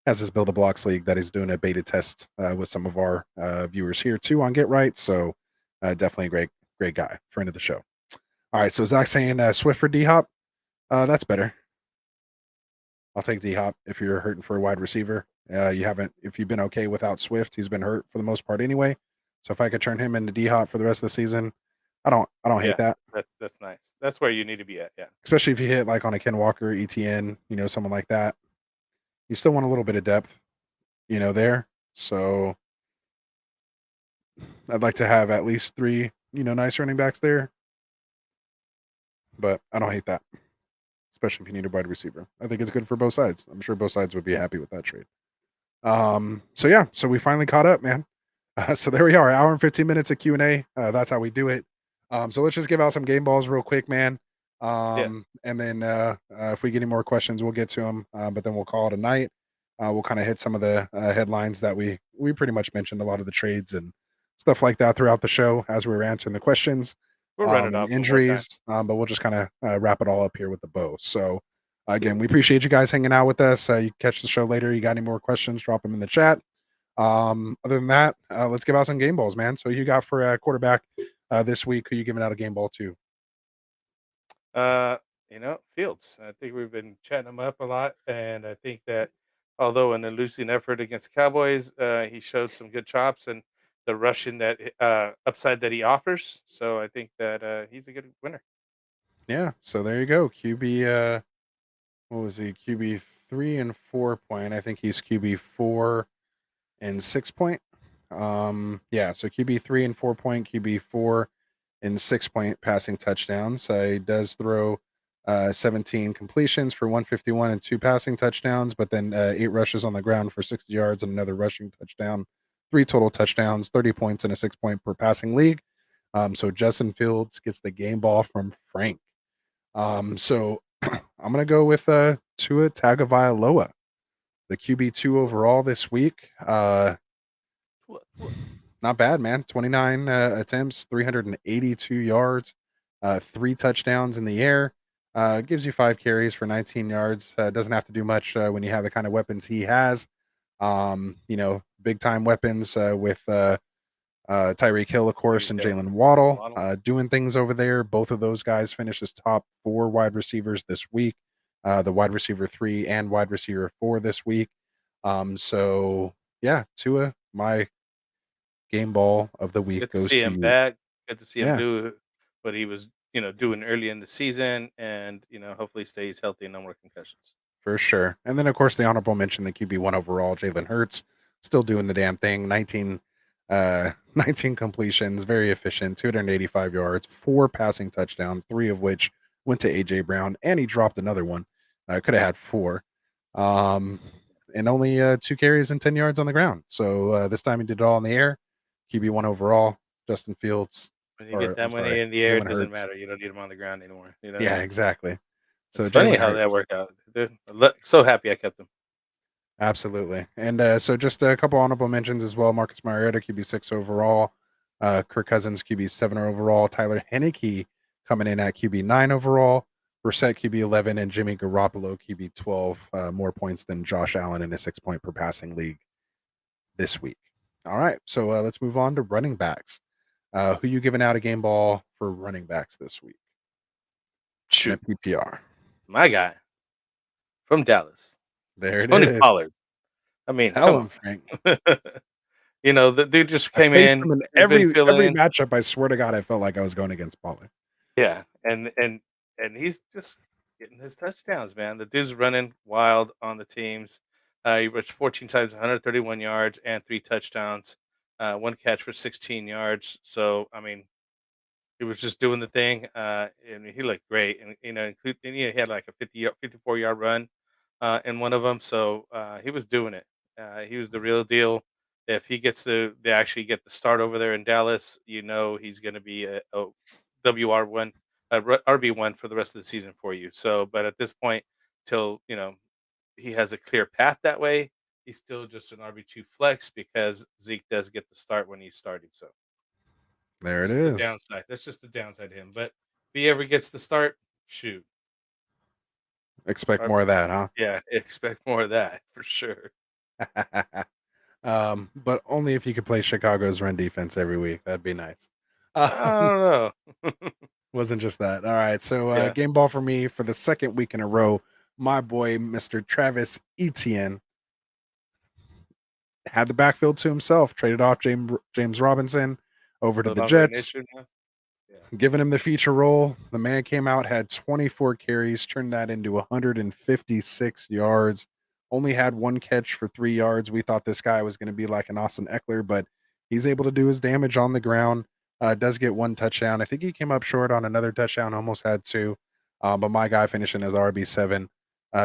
has this Build a Blocks League that is doing a beta test with some of our viewers here too on Get Right. So definitely a great guy, friend of the show. All right, so Zach saying Swift for D Hop. That's better. I'll take D Hop if you're hurting for a wide receiver. If you've been okay without Swift, he's been hurt for the most part anyway. So if I could turn him into D Hop for the rest of the season, I don't hate Yeah, that. that's nice. That's where you need to be at. Yeah. Especially if you hit like on a Ken Walker, ETN, someone like that. You still want a little bit of depth, there. So I'd like to have at least three, nice running backs there. But I don't hate that. especially if you need a wide receiver. I think it's good for both sides. I'm sure both sides would be happy with that trade. So yeah, so we finally caught up, man. So there we are, hour and 15 minutes of Q&A. That's how we do it. So let's just give out some game balls real quick, man. Yeah, And then if we get any more questions, we'll get to them. But then we'll call it a night. We'll kind of hit some of the headlines that we pretty much mentioned, a lot of the trades and stuff like that throughout the show as we were answering the questions we'll run it and off one more time. injuries. But we'll just kind of wrap it all up here with the bow. So again, we appreciate you guys hanging out with us. You can catch the show later. You got any more questions, drop them in the chat. Other than that, let's give out some game balls, man. So you got for quarterback this week, who you giving out a game ball to? Uh, Fields. I think we've been chatting him up a lot, and I think that although in a losing effort against the Cowboys, he showed some good chops and the rushing that upside that he offers. So I think that he's a good winner. Yeah, so there you go. QB what was he? QB 3 and 4 point. I think he's QB 4 and 6 point. Yeah, so QB 3 and 4 point, QB 4 and 6 point passing touchdowns. He does throw 17 completions for 151 and 2 passing touchdowns, but then 8 rushes on the ground for 60 yards and another rushing touchdown. 3 total touchdowns, 30 points in a 6 point per passing league. So Justin Fields gets the game ball from Frank. So I'm gonna go with Tua Tagovailoa, the QB2 overall this week. Not bad, man. 29 attempts, 382 yards, 3 touchdowns in the air. Gives you 5 carries for 19 yards. Doesn't have to do much when you have the kind of weapons he has. Big time weapons with Tyreek Hill, of course, and Jalen Waddle doing things over there. Both of those guys finished as top 4 wide receivers this week. The wide receiver 3 and wide receiver 4 this week. So yeah, Tua, my game ball of the week Good to goes see to him you. back. Good to see him Yeah, do what he was, doing early in the season, and hopefully stays healthy and no more concussions. for sure. And then of course the honorable mention, the QB1 overall, Jalen Hurts, still doing the damn thing. 19 completions, very efficient, 285 yards, 4 passing touchdowns, 3 of which went to AJ Brown, and he dropped another one. Could have had 4. Um, and only 2 carries and 10 yards on the ground. So this time he did it all in the air. QB1 overall, Justin Fields, When you get or that I'm money sorry, in the air, it Jalen doesn't Hurts. matter. You don't need him on the ground anymore. You know what I Yeah, mean? exactly. It's So funny Jalen how that Hurts. worked out, dude. So happy I kept him. Absolutely. And so just a couple honorable mentions as well. Marcus Mariota, QB6 overall. Kirk Cousins, QB7 overall. Tyler Henneke coming in at QB9 overall. Brissett, QB11, and Jimmy Garoppolo, QB12. More points than Josh Allen in a 6 point per passing league this week. All right. So let's move on to running backs. Who you giving out a game ball for running backs this week in a Shoot, PPR? my guy from Dallas, There it Tony is. Pollard. I mean, Tell come him, Frank. on. The dude just I came faced in. him in He's been every feeling, matchup. I swear to God, I felt like I was going against Pollard. yeah, and he's just getting his touchdowns, man. The dude's running wild on the teams. He rushed 14 times, 131 yards, and 3 touchdowns. One catch for 16 yards. So I mean, he was just doing the thing, and he looked great. And he had like a 54-yard run in one of them. So he was doing it. He was the real deal. If he gets they actually get the start over there in Dallas, he's going to be a WR1, RB1 for the rest of the season for you. So, but at this point, till he has a clear path that way, he's still just an RB2 flex because Zeke does get the start when he's starting. So. There It's it just the is. downside. That's just the downside to him. But if he ever gets the start, shoot. Expect more of RB, that, yeah, expect more of that for sure. huh? But only if you could play Chicago's run defense every week. That'd be nice. I Um, don't know. wasn't just that. All right. So Yeah, game ball for me for the second week in a row. My boy, Mr. Travis Etienne, had the backfield to himself. Traded off James Robinson over to no the longer an Jets. issue now. Yeah, Giving him the feature role. The man came out, had 24 carries, turned that into 156 yards. Only had 1 catch for 3 yards. We thought this guy was going to be like an Austin Eckler, but he's able to do his damage on the ground. Does get 1 touchdown. I think he came up short on another touchdown, almost had 2. But my guy finishing as RB7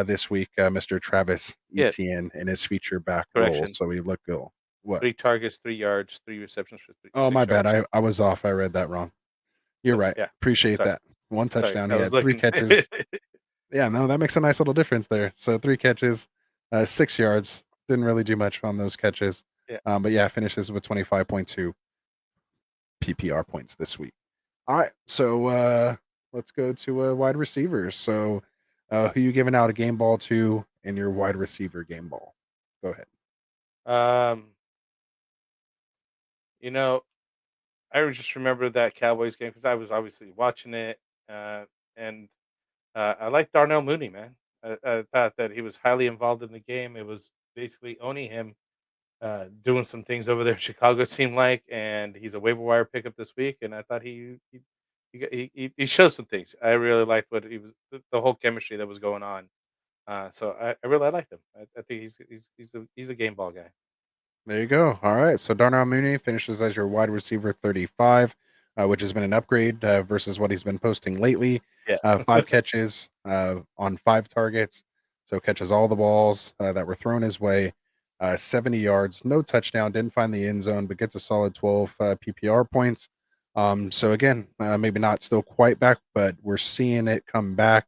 this week, Mr. Travis Yeah, Etienne in his feature back role. correction. So he looked good. What? 3 targets, 3 yards, 3 receptions for Oh, my 6 bad. yards. I was off. I read that wrong. You're right. Yeah. Appreciate Sorry. that. One Sorry. touchdown. I He was had 3 looking. catches. Yeah, no, that makes a nice little difference there. So 3 catches, 6 yards. Didn't really do much on those catches. Yeah. But yeah, finishes with 25.2 PPR points this week. All right, so let's go to wide receivers. So, who you giving out a game ball to in your wide receiver game ball? Go ahead. Um, you know, I just remember that Cowboys game because I was obviously watching it, and I like Darnell Mooney, man. I thought that he was highly involved in the game. It was basically only him doing some things over there in Chicago, it seemed like, and he's a waiver wire pickup this week. And I thought he showed some things. I really liked what he was, the whole chemistry that was going on. So I really liked him. I think he's a game ball guy. There you go. All right. So Darnell Mooney finishes as your wide receiver 35, which has been an upgrade versus what he's been posting lately. Yeah, 5 catches on 5 targets. So catches all the balls that were thrown his way. 70 yards, no touchdown, didn't find the end zone, but gets a solid 12 PPR points. So again, maybe not still quite back, but we're seeing it come back.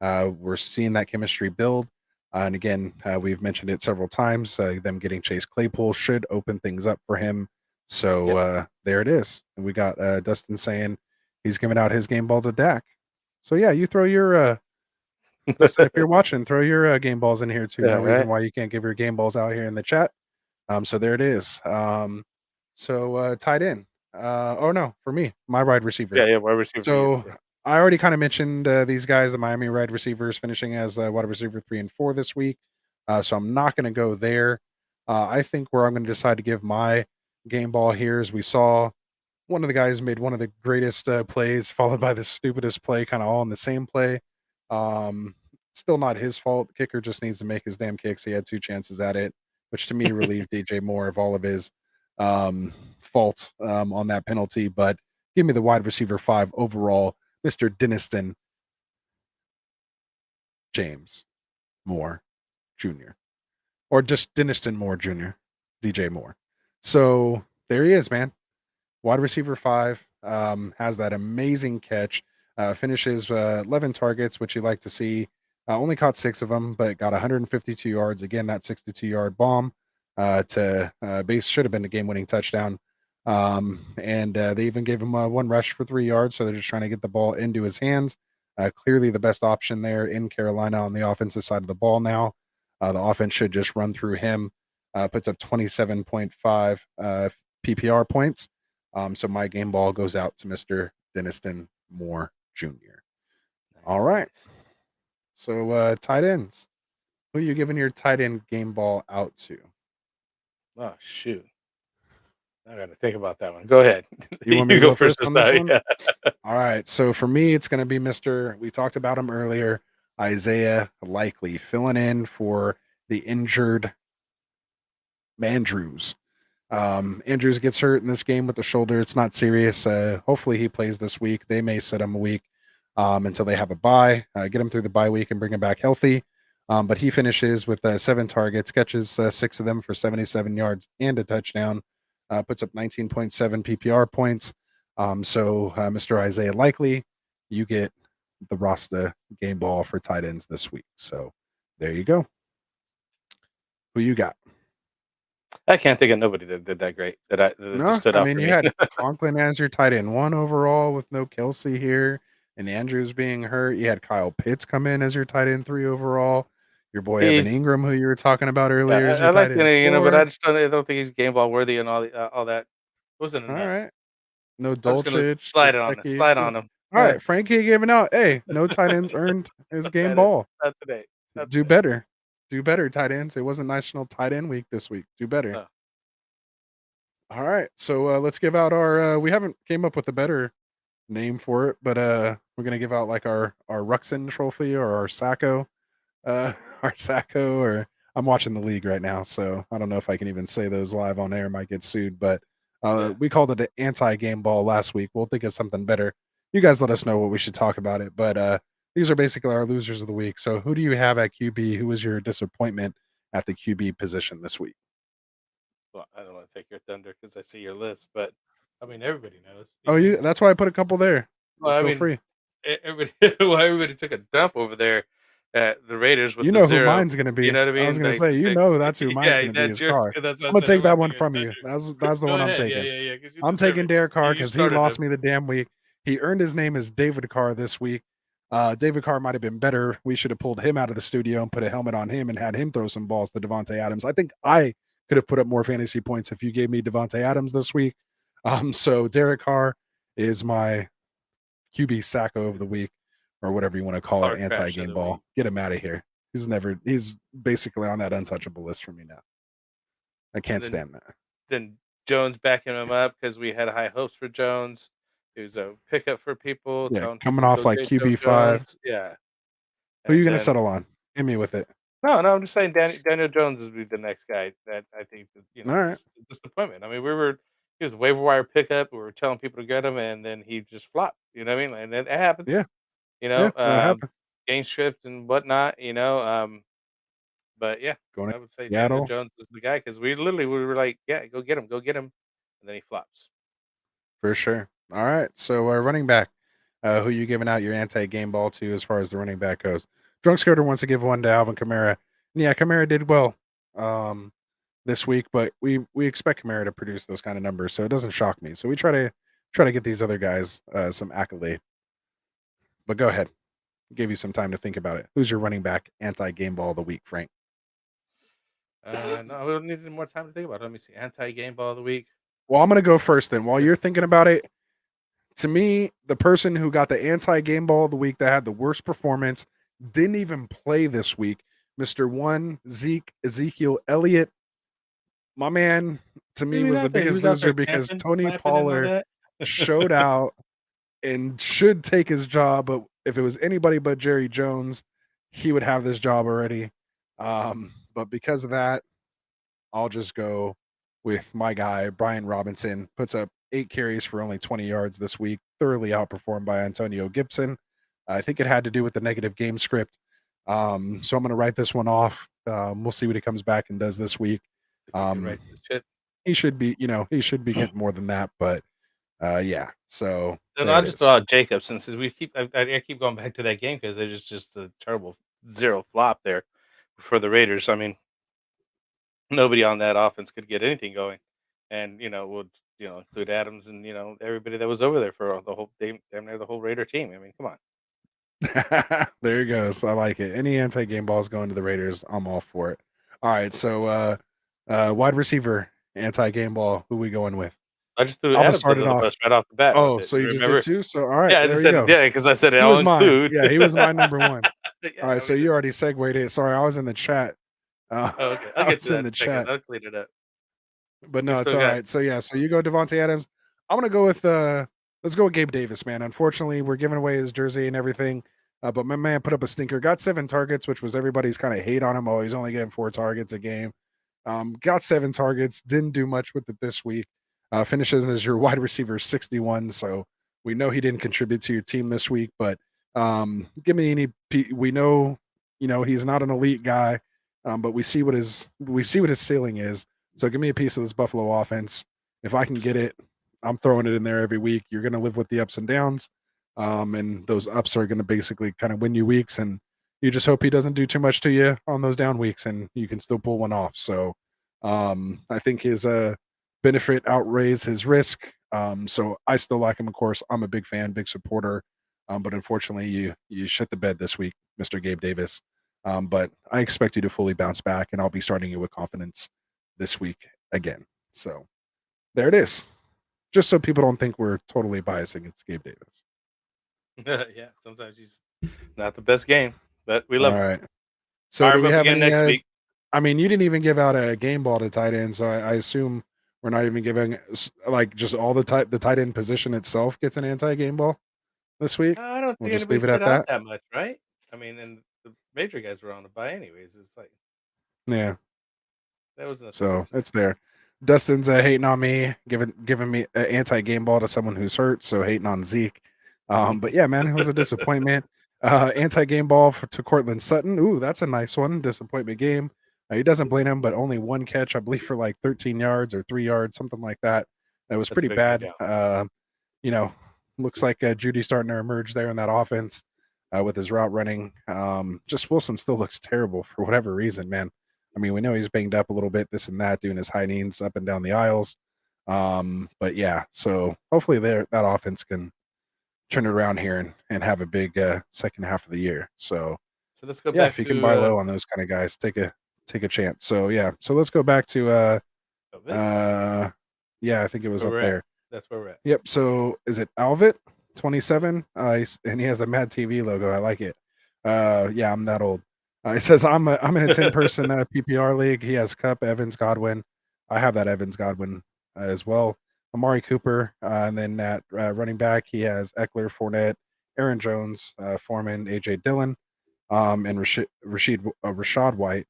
We're seeing that chemistry build. And again, we've mentioned it several times. Them getting Chase Claypool should open things up for him. So yep. there it is. And we got Dustin saying he's giving out his game ball to Dak. So yeah, you throw your Dustin, if you're watching, throw your game balls in here too. Yeah, No reason right. why you can't give your game balls out here in the chat. So there it is. Tight end. Oh no, for me, my wide receiver. Yeah, yeah. Wide receiver for you. So Yeah. I already kind of mentioned these guys, the Miami wide receivers, finishing as wide receiver 3 and 4 this week. So I'm not going to go there. I think where I'm going to decide to give my game ball here is we saw one of the guys made one of the greatest plays, followed by the stupidest play, kind of all in the same play. Um, Still not his fault. The kicker just needs to make his damn kicks. He had 2 chances at it, which to me relieved DJ Moore of all of his faults on that penalty. But give me the wide receiver 5 overall, Mr. Denniston James Moore Jr. Or just Denniston Moore Jr., DJ Moore. So there he is, man. Wide receiver 5 has that amazing catch. Finishes 11 targets, which you like to see. Only caught 6 of them, but got 152 yards. Again, that 62-yard bomb to base should have been a game-winning touchdown. And they even gave him 1 rush for 3 yards. So they're just trying to get the ball into his hands. Clearly the best option there in Carolina on the offensive side of the ball now. The offense should just run through him. Puts up 27.5 PPR points. So my game ball goes out to Mr. Denniston Moore Jr. All Nice, right. nice. So tight ends. Who are you giving your tight end game ball out to? Oh shoot. I got to think about that one. Go ahead. You want me You to go go first first this on this time. one? Yeah. All right. So for me, it's going to be Mr. We talked about him earlier, Isaiah Likely, filling in for the injured Mandrews. Andrews gets hurt in this game with the shoulder. It's not serious. Hopefully he plays this week. They may sit him a week until they have a bye, get him through the bye week and bring him back healthy. But he finishes with 7 targets, catches 6 of them for 77 yards and a touchdown, puts up 19.7 PPR points. Mr. Isaiah Likely, you get the Rasta game ball for tight ends this week. So there you go. Who you got? I can't think of nobody that did that great that just No, stood I out mean, for you me. had Conklin as your tight end 1 overall with no Kelsey here, and Andrews being hurt. You had Kyle Pitts come in as your tight end 3 overall. Your boy Evan He's Ingram, who you were talking about yeah, earlier, is I your like tight end but I 4. just don't think he's game ball worthy and all that. Wasn't All enough. right. No I'm just gonna Dolchich, slide it on it. Gesicki. Slide Yeah. on him. All right, Frankie giving out. Hey, no tight ends earned his Not game tight end. ball. Not today. Not Do today. better. Do better, tight ends. It wasn't National Tight End Week this week. Do better. No. All right. So let's give out our we haven't came up with a better name for it, but we're gonna give out like our Ruxin trophy or our Sacco, our Sacco, or I'm watching the league right now, so I don't know if I can even say those live on air. Might get sued, but Yeah. we called it an anti-game ball last week. We'll think of something better. You guys let us know what we should talk about it, but these are basically our losers of the week. So who do you have at QB? Who was your disappointment at the QB position this week? Well, I don't want to take your thunder because I see your list, but I mean everybody knows. Oh, you that's why I put a couple there. Well, I Feel mean free. everybody. Well, everybody took a dump over there at the Raiders with You the know who 0. mine's gonna You be. know what I I was mean? gonna Like, say, you know that's who mine's yeah, gonna be that's is yours. Carr. That's what I I'm gonna said. I'm take that not one taking a from you. thunder. That's the Go one I'm ahead. Yeah, taking. yeah, yeah. Because you I'm deserve taking it. Derek Carr You because he started lost him. me the damn week. He earned his name as David Carr this week. David Carr might have been better. We should have pulled him out of the studio and put a helmet on him and had him throw some balls to Devontae Adams. I think I could have put up more fantasy points if you gave me Devontae Adams this week. So Derek Carr is my QB sacco of the week, or whatever you want to call it, Car crash of anti-game the week. ball. Get him out of here. He's basically on that untouchable list for me now. I And can't stand that. then Jones backing him up because we had high hopes for Jones. He was a pickup for people, Yeah, telling coming people to off go like get Joe QB5. Jones. Yeah, Who are you and gonna then settle on? Hit me with it. no, I'm just saying Daniel Jones will be the next guy that I think that, All right. just a disappointment. I mean, he was a waiver wire pickup. We were telling people to get him, and then he just flopped. You know what I mean? And it happens. Yeah, You yeah, know, that happened. game stripped and whatnot. But yeah, Going to I would say Daniel Seattle Jones is the guy because we were like, yeah, go get him, and then he flops. for sure. All right. So running back. Who you giving out your anti-game ball to as far as the running back goes? Drunk Scooter wants to give one to Alvin Kamara. And yeah, Kamara did well this week, but we expect Kamara to produce those kind of numbers, so it doesn't shock me. So we try to get these other guys some accolade. But go ahead. Give you some time to think about it. Who's your running back anti-game ball of the week, Frank? No, we needed more time to think about it. Let me see. Anti game ball of the week. Well, I'm gonna go first then. While you're thinking about it, to me, the person who got the anti-game ball of the week that had the worst performance didn't even play this week, Mr. One Ezekiel Elliott. My man, to What do me, you mean was the out there? He biggest was out loser there because camping, Tony clapping, and all Pollard that. showed out and should take his job, but if it was anybody but Jerry Jones, he would have this job already. But because of that, I'll just go with my guy, Brian Robinson. Puts up 8 carries for only 20 yards this week, thoroughly outperformed by Antonio Gibson. I think it had to do with the negative game script. So I'm going to write this one off. We'll see what he comes back and does this week. He Um, writes his shit. he should be, he should be getting more than that. But yeah, so Then there I it just is. thought Jacobs since I keep going back to that game because there's just a terrible 0 flop there for the Raiders. I mean, nobody on that offense could get anything going, and would include Adams and everybody that was over there for the whole damn near the whole Raider team. I mean, come on. There you go. So I like it. Any anti-game balls going to the Raiders, I'm all for it. All right, so wide receiver anti-game ball. Who we going with? I just threw I'm gonna Adams start under it the off. bus right off the bat with Oh, it. so you just did Remember? two? So all right, Yeah, I there just you said go. yeah because I said He I'll was mine. include. Yeah, he was my number one. All Yeah, right, I so mean, you already segued it. Sorry, I was in the chat. oh, okay. I'll I get to was in that in the a second. chat. I'll clean it up. But We no, it's still all got right. So yeah, so you go Devontae Adams. I'm gonna go with let's go with Gabe Davis, man. Unfortunately, we're giving away his jersey and everything. But my man put up a stinker, got 7 targets, which was everybody's kind of hate on him. Oh, he's only getting 4 targets a game. Got 7 targets, didn't do much with it this week. Finishes as your wide receiver 61. So we know he didn't contribute to your team this week, but give me we know, he's not an elite guy. But we see what his ceiling is. So give me a piece of this Buffalo offense. If I can get it, I'm throwing it in there every week. You're going to live with the ups and downs. And those ups are going to basically kind of win you weeks. And you just hope he doesn't do too much to you on those down weeks and you can still pull one off. So I think his benefit outweighs his risk. So I still like him, of course. I'm a big fan, big supporter. But unfortunately, you shit the bed this week, Mr. Gabe Davis. But I expect you to fully bounce back, and I'll be starting you with confidence this week again. So there it is. Just so people don't think we're totally biasing against Gabe Davis. yeah. Sometimes he's not the best game, but we All love him. right. So Fire do him we up have again any? next week. I mean, you didn't even give out a game ball to tight end, so I assume we're not even giving like just all the tight end position itself gets an anti game ball this week. I don't We'll think just anybody leave it stood at out that. that much, right? I mean, and the major guys were on the buy anyways. It's like Yeah. that was nothing So crazy. it's there. Dustin's hating on me, giving me an anti game ball to someone who's hurt. So hating on Zeke. But yeah, man, it was a disappointment. Anti-game ball to Cortland Sutton. Ooh, that's a nice one. Disappointment game. He doesn't blame him, but only one catch, I believe, for like 13 yards or 3 yards, something like that. It was That's a pretty big bad. letdown. You know, looks like Judy's starting to emerge there in that offense with his route running. Just Wilson still looks terrible for whatever reason, man. I mean, we know he's banged up a little bit, this and that, doing his high knees up and down the aisles. But yeah, so hopefully that offense can turn it around here and have a big second half of the year. So So let's go yeah, back if you can buy to low on those kind of guys, take a chance. So yeah, so let's go back to Ovit. uh yeah, I think it was Where up we're at. there. That's where we're at. Yep. So is it Alvit 27? And he has the Mad TV logo. I like it. Yeah, I'm that old. It says I'm in a 10 person PPR league. He has Cup, Evans, Godwin. I have that Evans Godwin as well. Amari Cooper, and then at running back he has Eckler, Fournette, Aaron Jones, Foreman, AJ Dillon, and Rashad White.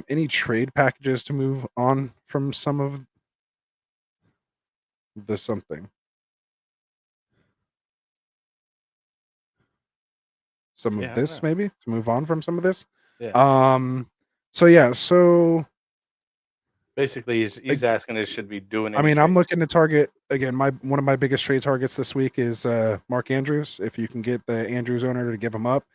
Any trade packages to move on from some of the something? Some of Yeah, I don't this know. maybe to move on from some of this. Yeah. Um, so yeah, so Basically, he's like, asking if should be doing I any mean, I'm trades. looking to target again. My one of my biggest trade targets this week is Mark Andrews. If you can get the Andrews owner to give him up,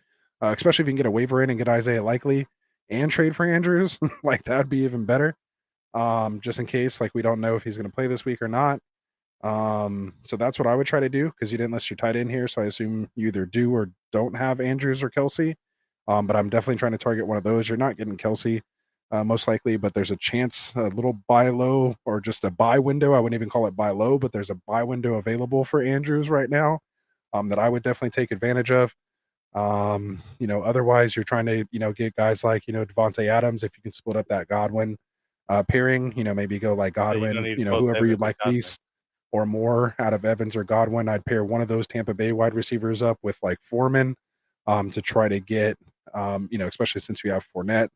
especially if you can get a waiver in and get Isaiah Likely and trade for Andrews, like that'd be even better. Just in case, like we don't know if he's going to play this week or not. So that's what I would try to do because you didn't list your tight end here. So I assume you either do or don't have Andrews or Kelsey. But I'm definitely trying to target one of those. You're not getting Kelsey, most likely, but there's a chance, a little buy low or just a buy window. I wouldn't even call it buy low, but there's a buy window available for Andrews right now that I would definitely take advantage of. Otherwise you're trying to, get guys like, Devontae Adams, if you can split up that Godwin pairing, maybe go like So you don't Godwin, need both whoever you'd Evans and like Godwin. least or more out of Evans or Godwin. I'd pair one of those Tampa Bay wide receivers up with like Foreman to try to get, especially since we have Fournette.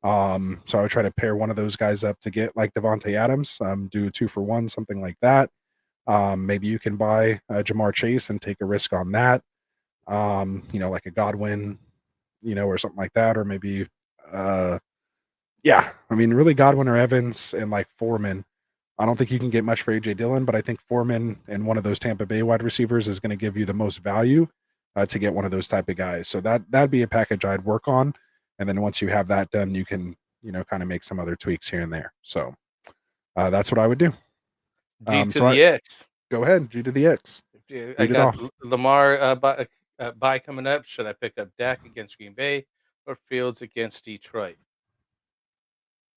So I would try to pair one of those guys up to get like Devontae Adams, do 2 for 1, something like that. Maybe you can buy Jamar Chase and take a risk on that. Like a Godwin, or something like that, or maybe, uh, yeah, I mean, really Godwin or Evans and like Foreman. I don't think you can get much for AJ Dillon, but I think Foreman and one of those Tampa Bay wide receivers is going to give you the most value to get one of those type of guys. So that'd be a package I'd work on, and then once you have that done, you can kind of make some other tweaks here and there. So that's what I would do. G to So I the X. go ahead, G to the X, Yeah, I read it got off. Lamar bye coming up. Should I pick up Dak against Green Bay or Fields against Detroit?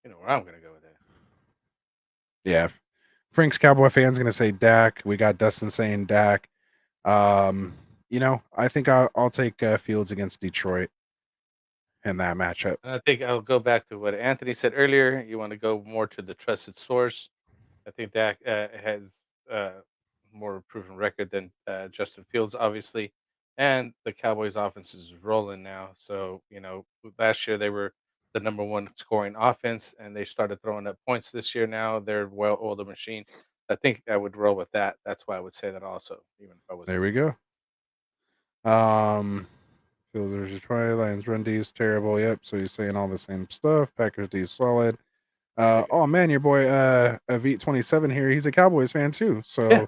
You know where I'm going to go with that. Yeah, Frank's Cowboy fan's gonna say Dak. We got Dustin saying Dak. I think I'll take Fields against Detroit in that matchup. And I think I'll go back to what Anthony said earlier. You want to go more to the trusted source. I think Dak has more proven record than Justin Fields, obviously, and the Cowboys' offense is rolling now. So last year they were the number one scoring offense, and they started throwing up points this year. Now they're well-oiled machine. I think I would roll with that. That's why I would say that also, even if I wasn't There we picking. go. Fields versus Detroit. Lions run D is terrible. Yep. So he's saying all the same stuff. Packers D is solid. There you go. Oh man, your boy Avit 27 here. He's a Cowboys fan too. Yeah, So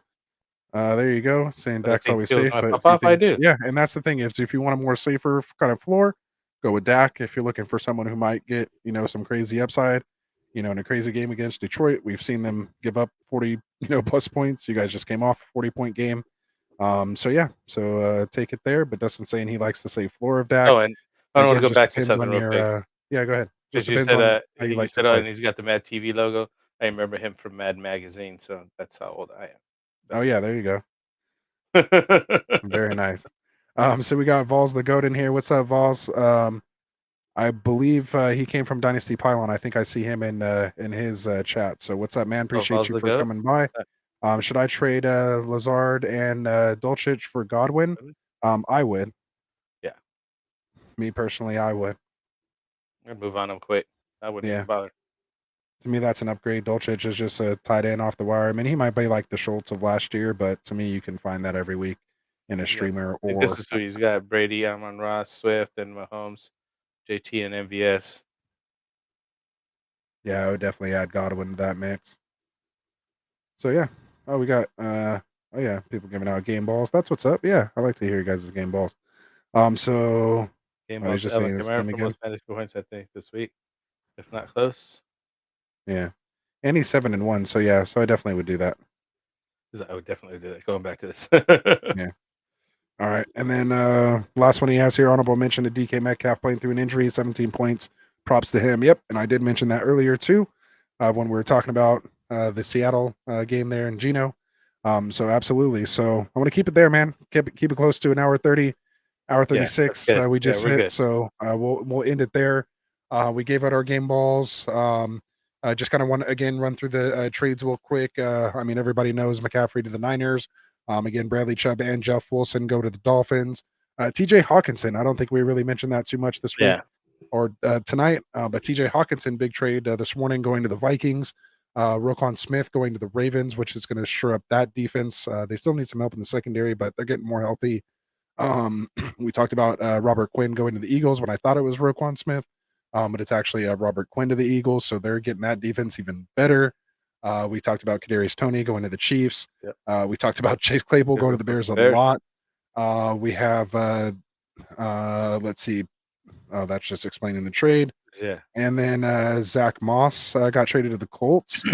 there you go. Saying but I Dak's think always Fields safe, might but pop if you off. I think, do. yeah, and that's the thing is if you want a more safer kind of floor, go with Dak. If you're looking for someone who might get some crazy upside, in a crazy game against Detroit, we've seen them give up 40 plus points. You guys just came off a 40-point game. So yeah, so take it there. But Dustin's saying he likes to say floor of Dak. Oh, and I want to Again, go just back to depends something on real quick. your yeah. Go ahead. Just Because you depends said, on how you you like to said, "Oh, play. and he's got the Mad TV logo." I remember him from Mad Magazine, so that's how old I am. Oh Back yeah, there you go. then. Very nice. So we got Vols the Goat in here. What's up, Vols? I believe he came from Dynasty Pylon. I think I see him in his chat. So what's up, man? Oh, Appreciate Vols you the for goat? coming by. Uh, Should I trade Lazard and Dolchich for Godwin? really? I would. Yeah, Me personally, I would. I'd move on him quick. I wouldn't Yeah. even bother. To me, that's an upgrade. Dolchich is just a tight end off the wire. I mean, he might be like the Schultz of last year, but to me, you can find that every week. in a streamer I think this or is who he's got: Brady, Amon-Ra, Swift, and Mahomes, JT, and MVS. yeah, I would definitely add Godwin to that mix. So yeah. Oh, we got oh yeah, people giving out game balls. That's what's up. Yeah, I like to hear you guys' game balls. So Game oh, he's balls to just Alvin saying his Kamara name for again. most fantasy points, I think, this week, if not close. Yeah. And he's 7-1, so yeah, so I definitely would do that. I would definitely do that. Going back to this. Yeah. All right. And then last one he has here, honorable mention to DK Metcalf playing through an injury, 17 points. Props to him. Yep. And I did mention that earlier too, when we were talking about the Seattle game there in Geno. So absolutely. So I want to keep it there, man. Keep it close to an hour 30, hour Yeah, that's 36. good. We Yeah, just we're hit. good. So we'll end it there. We gave out our game balls. Just kind of want to again run through the trades real quick. I mean, everybody knows McCaffrey to the Niners. Again, Bradley Chubb and Jeff Wilson go to the Dolphins. TJ Hawkinson, I don't think we really mentioned that too much this week Yeah. or tonight, but TJ Hawkinson, big trade this morning going to the Vikings. Roquan Smith going to the Ravens, which is going to shore up that defense. They still need some help in the secondary, but they're getting more healthy. We talked about Robert Quinn going to the Eagles when I thought it was Roquan Smith, but it's actually Robert Quinn to the Eagles, so they're getting that defense even better. We talked about Kadarius Toney going to the Chiefs. Yep. We talked about Chase Claypool going to the Bears a lot. We have let's see. Oh, that's just explaining the trade. Yeah. And then Zach Moss got traded to the Colts.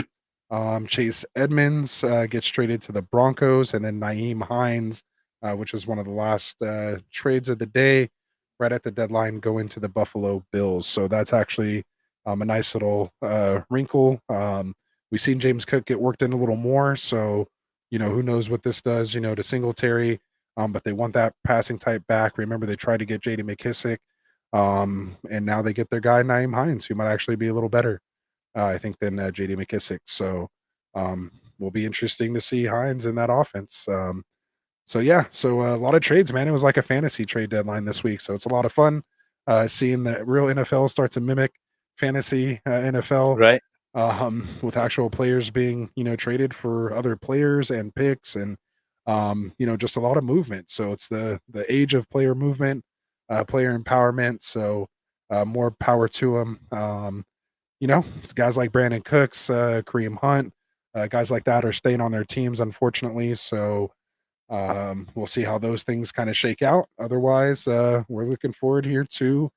Chase Edmonds gets traded to the Broncos, and then Naeem Hines, which was one of the last trades of the day, right at the deadline, going to the Buffalo Bills. So that's actually a nice little wrinkle. We've seen James Cook get worked in a little more, so who knows what this does, to Singletary. But they want that passing type back. Remember, they tried to get J.D. McKissick, and now they get their guy Naeem Hines, who might actually be a little better. I think, than J.D. McKissick. So will be interesting to see Hines in that offense. So yeah, so a lot of trades, man. It was like a fantasy trade deadline this week, so it's a lot of fun seeing the real NFL start to mimic fantasy NFL, Right. with actual players being traded for other players and picks, and just a lot of movement. So it's the age of player movement, player empowerment. So more power to them. It's guys like Brandon Cooks, Kareem Hunt, guys like that are staying on their teams, unfortunately. So we'll see how those things kind of shake out. Otherwise, we're looking forward here to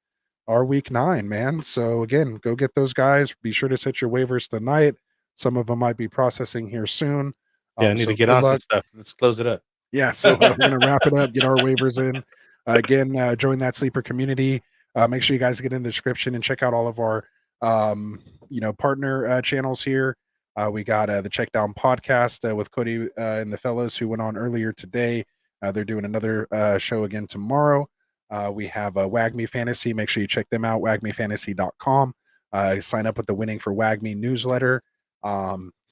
our week 9, man. So again, go get those guys. Be sure to set your waivers tonight. Some of them might be processing here soon. Yeah, I need to So get good on some luck. stuff. Let's close it up. Yeah, so we're gonna wrap it up, get our waivers in. Again, join that sleeper community. Make sure you guys get in the description and check out all of our partner channels here. We got the Check Down podcast with Cody and the fellas who went on earlier today. They're doing another show again tomorrow. We have WAGMI Fantasy. Make sure you check them out, wagmifantasy.com. Sign up with the Winning for WAGMI newsletter.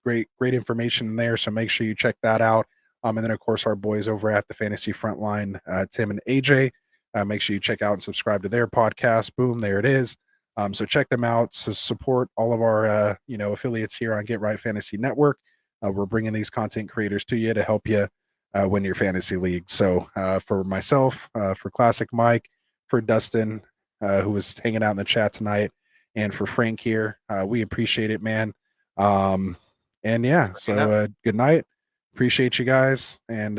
Great information in there, so make sure you check that out. And then, of course, our boys over at the Fantasy Frontline, Tim and AJ. Make sure you check out and subscribe to their podcast. Boom, there it is. So check them out. So support all of our, affiliates here on Get Right Fantasy Network. We're bringing these content creators to you to help you win your fantasy league. So for myself, for Classic Mike, for Dustin, who was hanging out in the chat tonight, and for Frank here, we appreciate it, man. And yeah, so good night. Appreciate you guys, and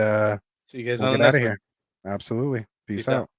See you guys we'll on the get out next of one. here. Absolutely. Peace Peace out. out.